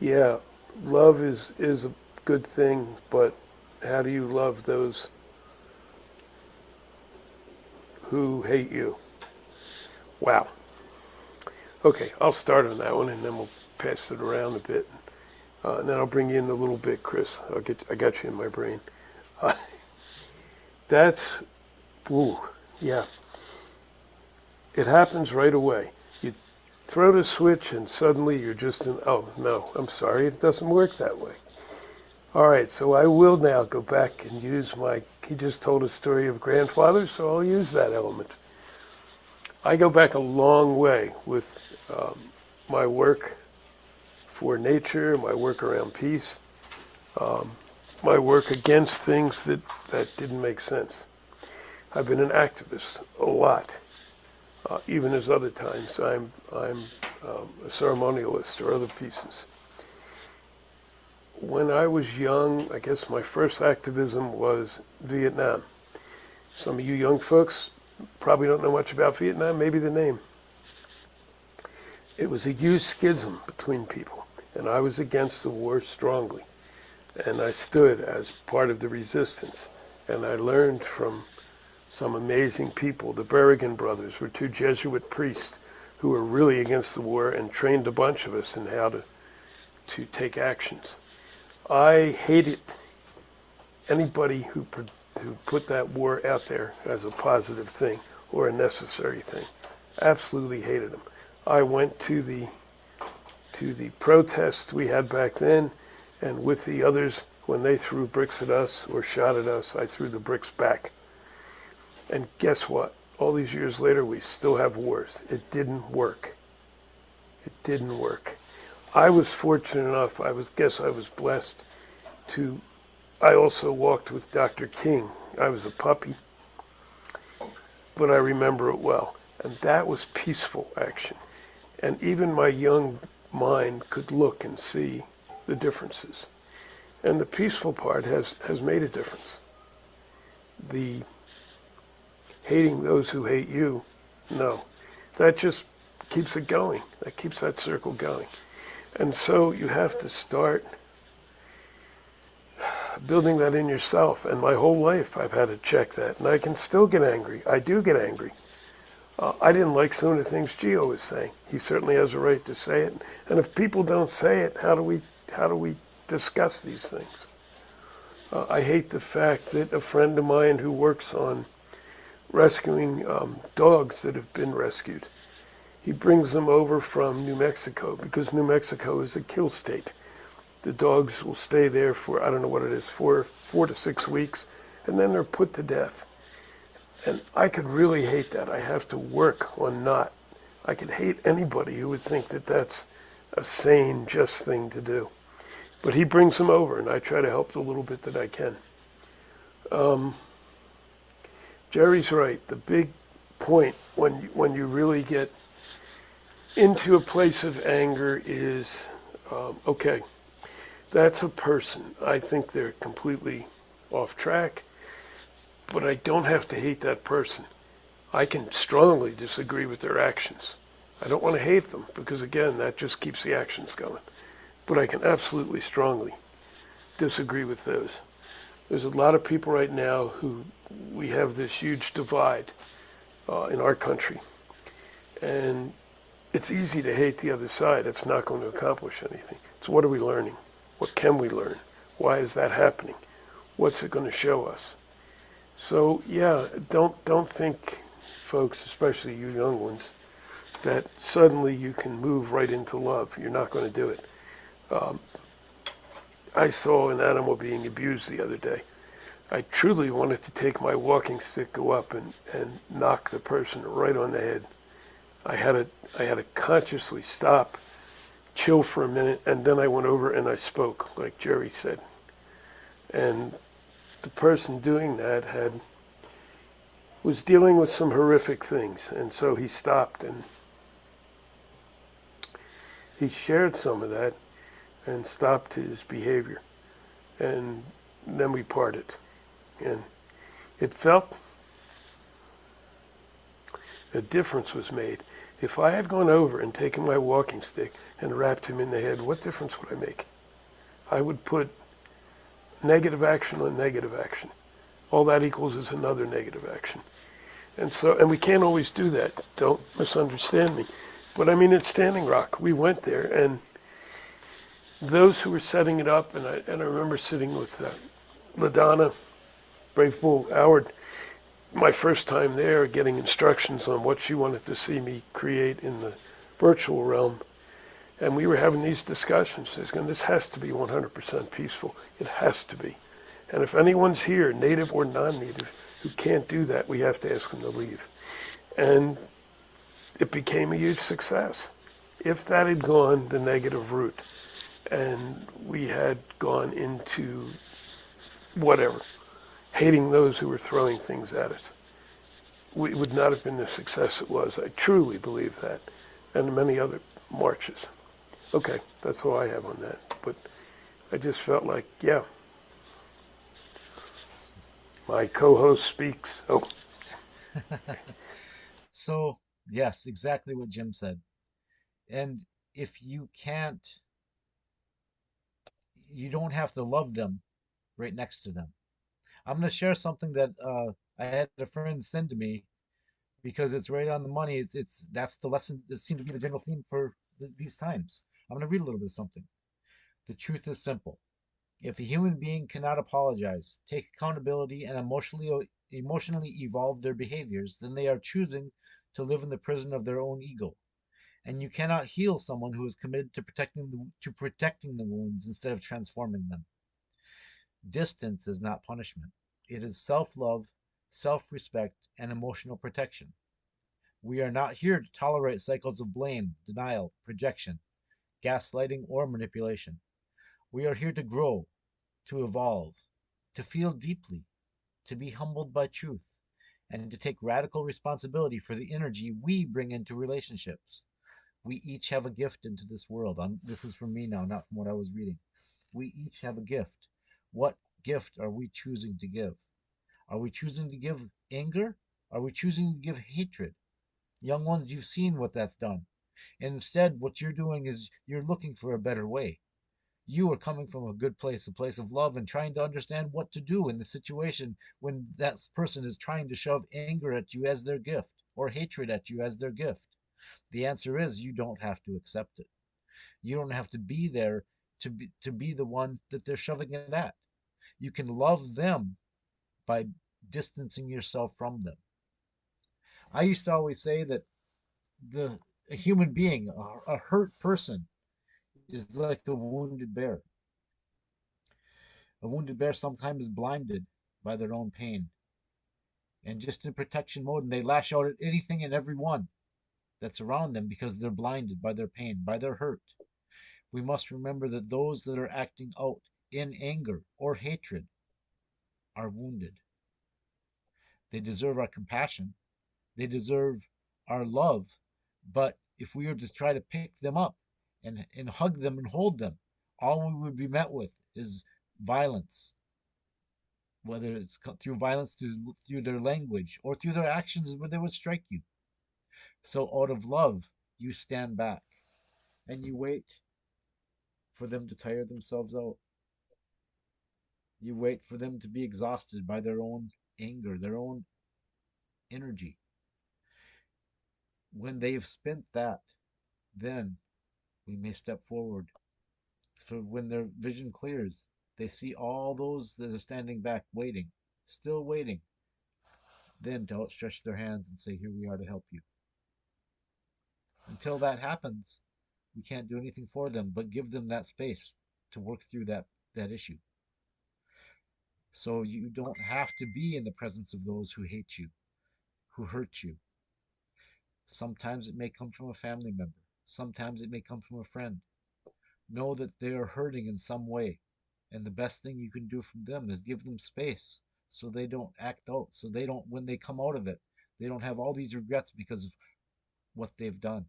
Yeah, love is a good thing, but how do you love those who hate you? Wow. Okay, I'll start on that one, and then we'll pass it around a bit, and then I'll bring you in a little bit, Chris. I got you in my brain. Yeah. It happens right away. You throw the switch, and suddenly you're just in. Oh no, I'm sorry, it doesn't work that way. All right, so I will now go back and use he just told a story of grandfathers, so I'll use that element. I go back a long way with my work for nature, my work around peace, my work against things that didn't make sense. I've been an activist a lot, even as other times I'm a ceremonialist or other pieces. when I was young, I guess my first activism was Vietnam. Some of you young folks probably don't know much about Vietnam, maybe the name. It was a huge schism between people, and I was against the war strongly. And I stood as part of the resistance, and I learned from some amazing people. The Berrigan brothers were two Jesuit priests who were really against the war and trained a bunch of us in how to take actions. I hated anybody who put that war out there as a positive thing or a necessary thing. Absolutely hated them. I went to the protests we had back then, and with the others, when they threw bricks at us or shot at us, I threw the bricks back. And guess what? All these years later, we still have wars. It didn't work. It didn't work. I was fortunate enough, I was blessed I also walked with Dr. King. I was a puppy, but I remember it well. And that was peaceful action. And even my young mind could look and see the differences. And the peaceful part has made a difference. The hating those who hate you, no. That just keeps it going. That keeps that circle going. And so you have to start building that in yourself. And my whole life I've had to check that. And I can still get angry. I do get angry. I didn't like some of the things Gio was saying. He certainly has a right to say it. And if people don't say it, how do we discuss these things? I hate the fact that a friend of mine who works on rescuing dogs that have been rescued, he brings them over from New Mexico because New Mexico is a kill state. The dogs will stay there for, I don't know what it is, 4 to 6 weeks, and then they're put to death. And I could really hate that. I have to work on not. I could hate anybody who would think that that's a sane, just thing to do. But he brings them over, and I try to help the little bit that I can. Jerry's right. The big point when you really get into a place of anger is, okay, that's a person. I think they're completely off track, but I don't have to hate that person. I can strongly disagree with their actions. I don't want to hate them because, again, that just keeps the actions going. But I can absolutely strongly disagree with those. There's a lot of people right now who we have this huge divide in our country. And it's easy to hate the other side. It's not going to accomplish anything. It's what are we learning? What can we learn? Why is that happening? What's it going to show us? So yeah, don't think, folks, especially you young ones, that suddenly you can move right into love. You're not going to do it. I saw an animal being abused the other day. I truly wanted to take my walking stick, go up and knock the person right on the head. I had to consciously stop, chill for a minute, and then I went over and I spoke, like Jerry said. And the person doing that was dealing with some horrific things, and so he stopped and he shared some of that and stopped his behavior. And then we parted. And it felt a difference was made. If I had gone over and taken my walking stick and rapped him in the head, what difference would I make? I would put negative action on negative action. All that equals is another negative action. And we can't always do that. Don't misunderstand me. But I mean, it's Standing Rock. We went there, and those who were setting it up, and I remember sitting with LaDonna, Brave Bull Howard, my first time there, getting instructions on what she wanted to see me create in the virtual realm. And we were having these discussions. This has to be 100% peaceful. It has to be. And if anyone's here, native or non-native, who can't do that, we have to ask them to leave. And it became a huge success. If that had gone the negative route, and we had gone into whatever, hating those who were throwing things at us, it would not have been the success it was. I truly believe that, and many other marches. Okay, that's all I have on that. But I just felt like, yeah, my co-host speaks. Oh,
So, yes, exactly what Jim said. And if you can't, you don't have to love them right next to them. I'm going to share something that I had a friend send to me because it's right on the money. It's that's the lesson that seems to be the general theme for these times. I'm going to read a little bit of something. The truth is simple. If a human being cannot apologize, take accountability, and emotionally evolve their behaviors, then they are choosing to live in the prison of their own ego. And you cannot heal someone who is committed to protecting the wounds instead of transforming them. Distance is not punishment. It is self-love, self-respect, and emotional protection. We are not here to tolerate cycles of blame, denial, projection, gaslighting, or manipulation. We are here to grow, to evolve, to feel deeply, to be humbled by truth, and to take radical responsibility for the energy we bring into relationships. We each have a gift into this world. This is from me now, not from what I was reading. We each have a gift. What gift are we choosing to give? Are we choosing to give anger? Are we choosing to give hatred? Young ones, you've seen what that's done. And instead, what you're doing is you're looking for a better way. You are coming from a good place, a place of love, and trying to understand what to do in the situation when that person is trying to shove anger at you as their gift or hatred at you as their gift. The answer is you don't have to accept it. You don't have to be there to be the one that they're shoving it at. You can love them by distancing yourself from them. I used to always say that the a human being, a hurt person, is like a wounded bear. A wounded bear sometimes is blinded by their own pain and just in protection mode, and they lash out at anything and everyone that's around them because they're blinded by their pain, by their hurt. We must remember that those that are acting out in anger or hatred are wounded. They deserve our compassion. They deserve our love. But if we were to try to pick them up and hug them and hold them, all we would be met with is violence, whether it's through violence through their language or through their actions where they would strike you. So out of love, you stand back and you wait for them to tire themselves out. You wait for them to be exhausted by their own anger, their own energy. When they've spent that, then we may step forward. For when their vision clears, they see all those that are standing back, waiting, still waiting, then to outstretch their hands and say, here we are to help you. Until that happens, we can't do anything for them but give them that space to work through that issue. So you don't have to be in the presence of those who hate you, who hurt you. Sometimes it may come from a family member. Sometimes it may come from a friend. Know that they are hurting in some way. And the best thing you can do from them is give them space so they don't act out. So they don't, when they come out of it, they don't have all these regrets because of what they've done.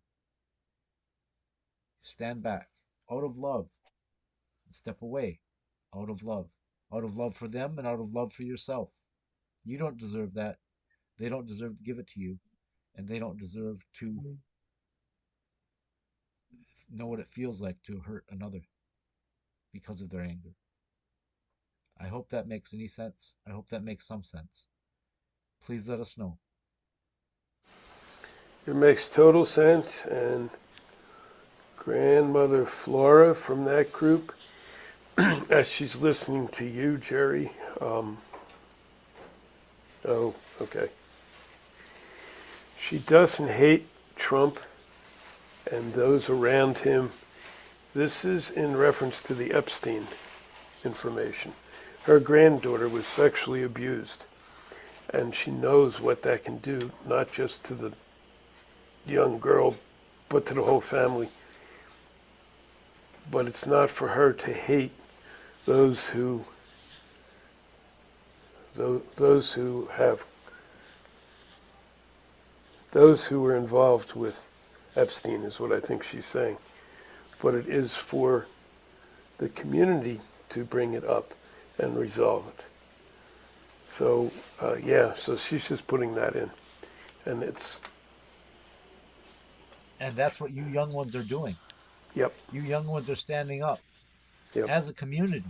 Stand back out of love and step away out of love for them and out of love for yourself. You don't deserve that. They don't deserve to give it to you, and they don't deserve to know what it feels like to hurt another because of their anger. I hope that makes any sense. I hope that makes some sense. Please let us know.
it makes total sense. And grandmother Flora from that group, as she's listening to you, Jerry. Oh, okay. She doesn't hate Trump and those around him. This is in reference to the Epstein information. Her granddaughter was sexually abused, and she knows what that can do, not just to the young girl, but to the whole family. But it's not for her to hate those who were involved with Epstein is what I think she's saying. But it is for the community to bring it up and resolve it. So, yeah, so she's just putting that in. And
And that's what you young ones are doing.
yep,
You young ones are standing up
yep.
as a community.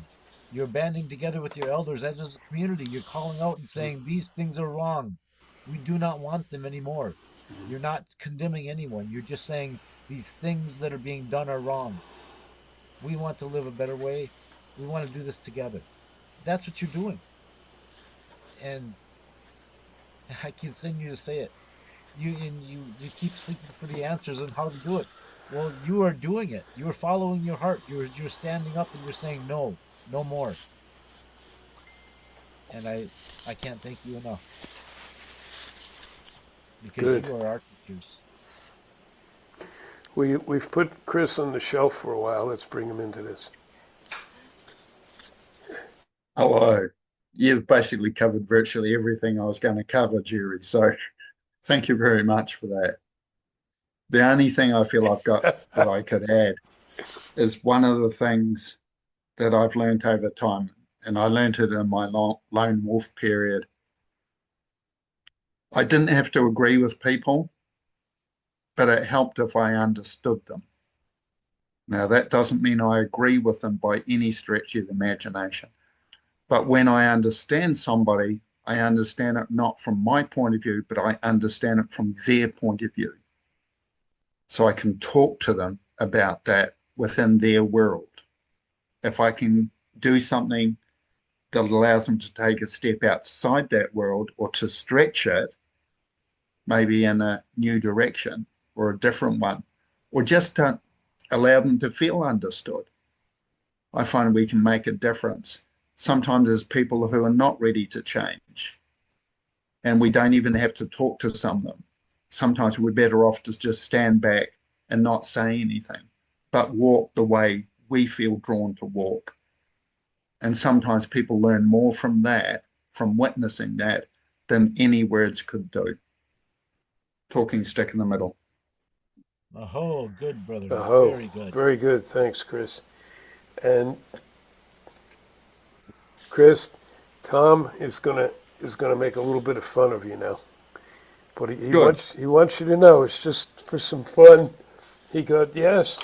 You're banding together with your elders as a community. You're calling out and saying, these things are wrong. We do not want them anymore. You're not condemning anyone. You're just saying these things that are being done are wrong. We want to live a better way. We want to do this together. That's what you're doing. And I continue to say it. You keep seeking for the answers on how to do it. Well, you are doing it. You're following your heart. You're standing up and you're saying no, no more. And I can't thank you enough because
Good.
you are our teachers.
We've put Chris on the shelf for a while. Let's bring him into this.
Hello. You've basically covered virtually everything I was going to cover, Jerry. So thank you very much for that. The only thing I feel I've got that I could add is one of the things that I've learned over time, and I learned it in my lone wolf period. I didn't have to agree with people, but it helped if I understood them. Now, that doesn't mean I agree with them by any stretch of the imagination. But when I understand somebody, I understand it not from my point of view, but I understand it from their point of view. So I can talk to them about that within their world. If I can do something that allows them to take a step outside that world or to stretch it, maybe in a new direction or a different one, or just to allow them to feel understood, I find we can make a difference. Sometimes there's people who are not ready to change, and we don't even have to talk to some of them. Sometimes we're better off to just stand back and not say anything, but walk the way we feel drawn to walk. And sometimes people learn more from that, from witnessing that, than any words could do. Talking stick in the middle.
Oh, good, brother.
Oh,
Very good.
very good. Thanks, Chris. And Chris, Tom is gonna make a little bit of fun of you now, but he wants you to know it's just for some fun. He goes, yes,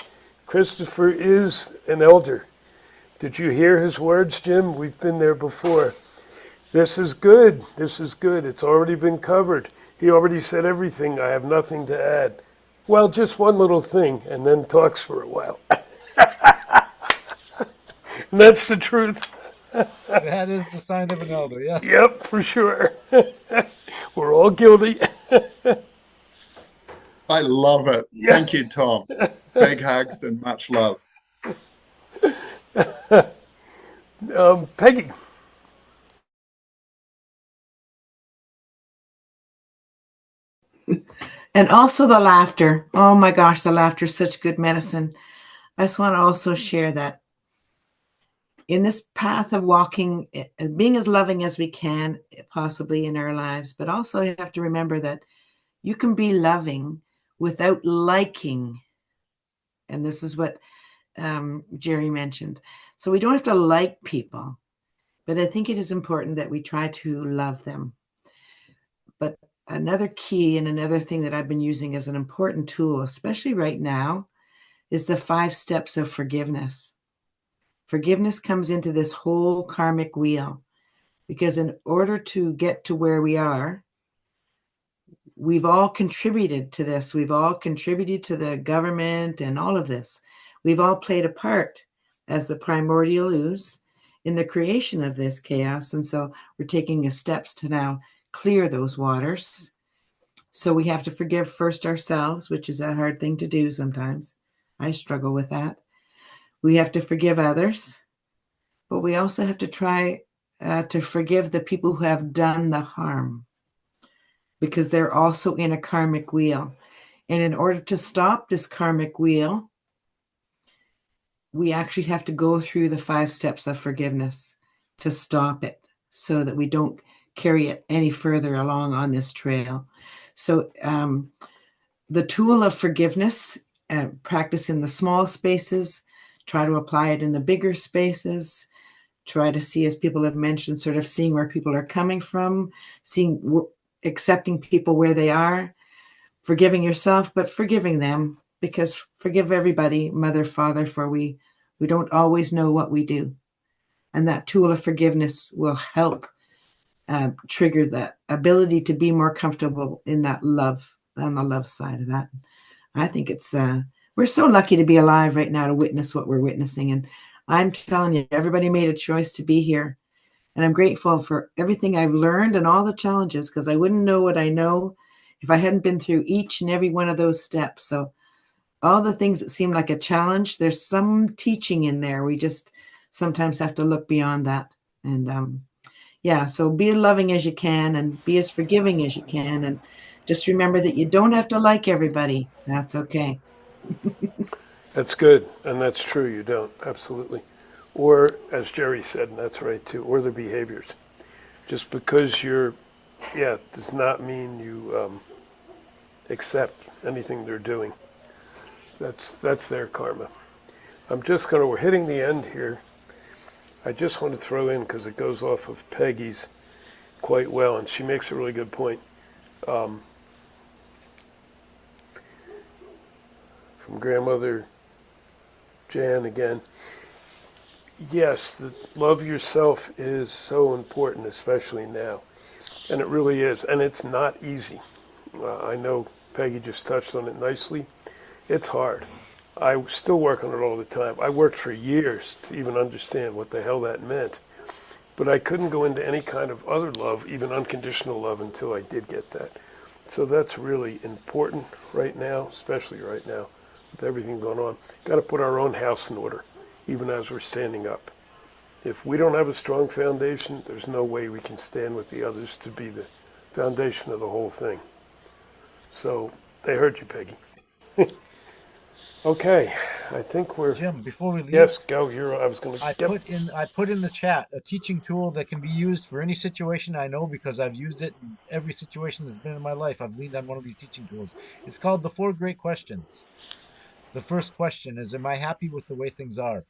Christopher is an elder. Did you hear his words, Jim? We've been there before. This is good. This is good. It's already been covered. He already said everything. I have nothing to add. Well, just one little thing, and then talks for a while. And that's the truth.
That is the sign of an elder, yes.
Yep, for sure. We're all guilty.
I love it.
Yeah.
Thank you, Tom. Big hugs and much love.
Peggy.
And also the laughter. Oh my gosh, the laughter is such good medicine. I just want to also share that in this path of walking, being as loving as we can possibly in our lives, but also you have to remember that you can be loving without liking. And this is what Jerry mentioned. So we don't have to like people, but I think it is important that we try to love them. But another key and another thing that I've been using as an important tool, especially right now, is the 5 steps of forgiveness. Forgiveness comes into this whole karmic wheel because in order to get to where we are, we've all contributed to this. We've all contributed to the government and all of this. We've all played a part as the primordial ooze in the creation of this chaos. And so we're taking steps to now clear those waters. So we have to forgive first ourselves, which is a hard thing to do sometimes. I struggle with that. We have to forgive others, but we also have to try to forgive the people who have done the harm because they're also in a karmic wheel. And in order to stop this karmic wheel, we actually have to go through the 5 steps of forgiveness to stop it so that we don't carry it any further along on this trail. So the tool of forgiveness, practice in the small spaces, try to apply it in the bigger spaces. try to see, as people have mentioned, sort of seeing where people are coming from, accepting people where they are, forgiving yourself, but forgiving them, because forgive everybody, mother, father, for we don't always know what we do. And that tool of forgiveness will help trigger that ability to be more comfortable in that love, on the love side of that. I think it's, we're so lucky to be alive right now to witness what we're witnessing. And I'm telling you, everybody made a choice to be here. And I'm grateful for everything I've learned and all the challenges, because I wouldn't know what I know if I hadn't been through each and every one of those steps. So all the things that seem like a challenge, there's some teaching in there. We just sometimes have to look beyond that. And yeah, so be as loving as you can and be as forgiving as you can. And just remember that you don't have to like everybody. That's okay.
That's good, and that's true. You don't, absolutely. Or, as Jerry said, and that's right too, or their behaviors. Just because does not mean you accept anything they're doing. That's their karma. We're hitting the end here. I just want to throw in, because it goes off of Peggy's quite well, and she makes a really good point. From grandmother Jan again. Yes, love yourself is so important, especially now. And it really is. And it's not easy. I know Peggy just touched on it nicely. It's hard. I still work on it all the time. I worked for years to even understand what the hell that meant. But I couldn't go into any kind of other love, even unconditional love, until I did get that. So that's really important right now, especially right now, with everything going on. Got to put our own house in order, even as we're standing up. If we don't have a strong foundation, there's no way we can stand with the others to be the foundation of the whole thing. So they heard you, Peggy. Okay, I think we're...
Jim, before we leave,
Yes, go. I was going to...
I put in the chat a teaching tool that can be used for any situation. I know, because I've used it in every situation that's been in my life. I've leaned on one of these teaching tools. It's called the 4 Great Questions. The first question is, am I happy with the way things are?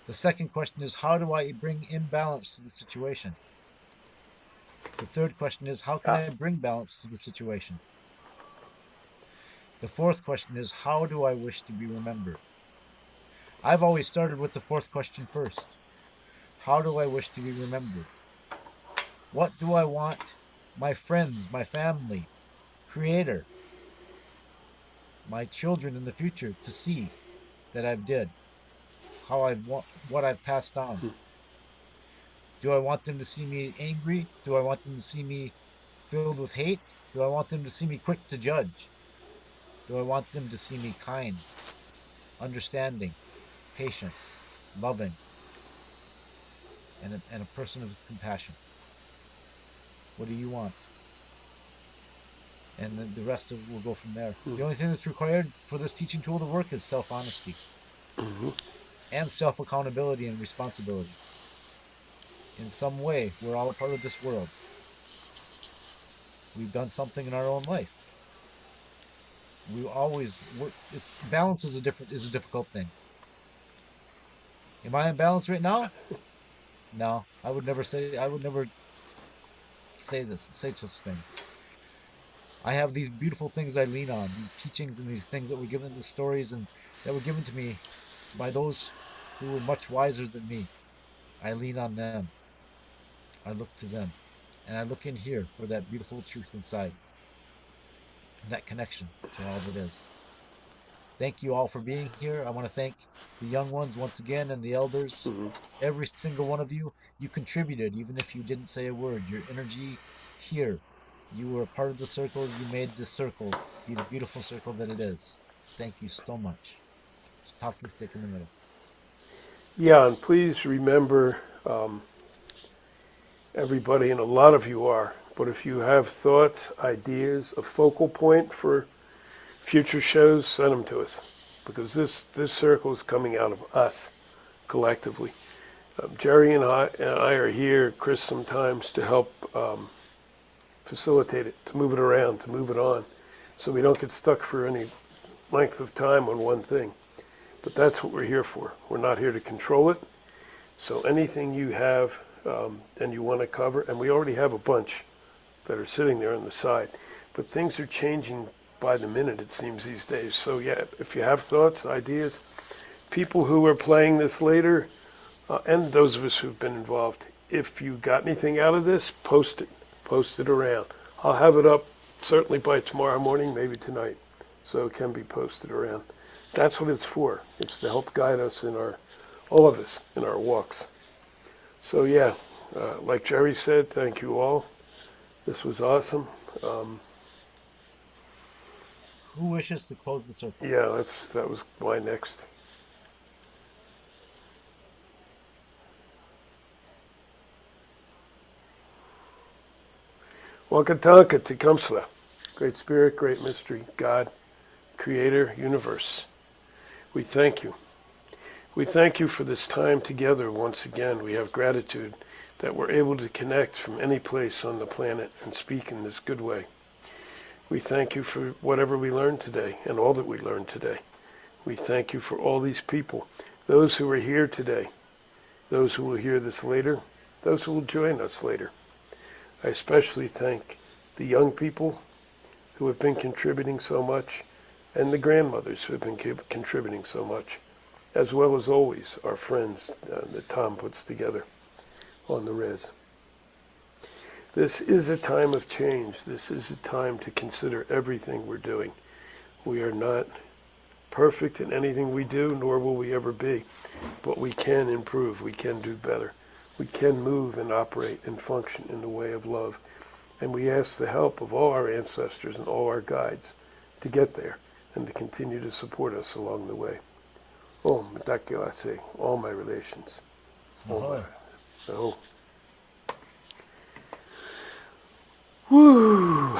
The second question is, how do I bring imbalance to the situation? The third question is, how can I bring balance to the situation? The fourth question is, how do I wish to be remembered? I've always started with the fourth question first. How do I wish to be remembered? What do I want my friends, my family, Creator, my children in the future to see that I've did? What I've passed on? Do I want them to see me angry? Do I want them to see me filled with hate? Do I want them to see me quick to judge? Do I want them to see me kind, understanding, patient, loving, and a person of compassion? What do you want? And then the rest of it will go from there. The only thing that's required for this teaching tool to work is self-honesty. And self-accountability and responsibility. In some way, we're all a part of this world. We've done something in our own life. Balance is a difficult thing. Am I in balance right now? No, I would never say such a thing. I have these beautiful things I lean on, these teachings and these things that were given, the stories and that were given to me by those who were much wiser than me. I lean on them. I look to them. And I look in here for that beautiful truth inside. That connection to all that is. Thank you all for being here. I want to thank the young ones once again and the elders. Every single one of you, you contributed, even if you didn't say a word. Your energy here, you were a part of the circle. You made the circle be the beautiful circle that it is. Thank you so much. Just talking stick in the middle.
Yeah, and please remember, everybody, and a lot of you are, but if you have thoughts, ideas, a focal point for future shows, send them to us, because this circle is coming out of us collectively. Jerry and I are here, Chris sometimes, to help facilitate it, to move it around, to move it on, so we don't get stuck for any length of time on one thing. But that's what we're here for. We're not here to control it. So anything you have and you want to cover, and we already have a bunch that are sitting there on the side, but things are changing by the minute, it seems, these days. So yeah, if you have thoughts, ideas, people who are playing this later, and those of us who've been involved, if you got anything out of this, post it around. I'll have it up certainly by tomorrow morning, maybe tonight, so it can be posted around. That's what it's for. It's to help guide us in all of us, in our walks. So yeah, like Jerry said, thank you all. This was awesome.
Who wishes to close the circle?
Yeah, that was my next. Wakatanka Tecumseh, Great Spirit, Great Mystery, God, Creator, Universe. We thank you. We thank you for this time together once again. We have gratitude that we're able to connect from any place on the planet and speak in this good way. We thank you for whatever we learned today and all that we learned today. We thank you for all these people, those who are here today, those who will hear this later, those who will join us later. I especially thank the young people who have been contributing so much and the grandmothers who have been contributing so much, as well as always our friends that Tom puts together on the res. This is a time of change. This is a time to consider everything we're doing. We are not perfect in anything we do, nor will we ever be, but we can improve. We can do better. We can move and operate and function in the way of love. And we ask the help of all our ancestors and all our guides to get there and to continue to support us along the way. Oh, Matakiwase, all my relations. Oh. Woo.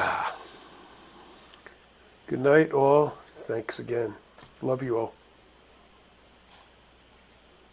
Good night, all. Thanks again. Love you all.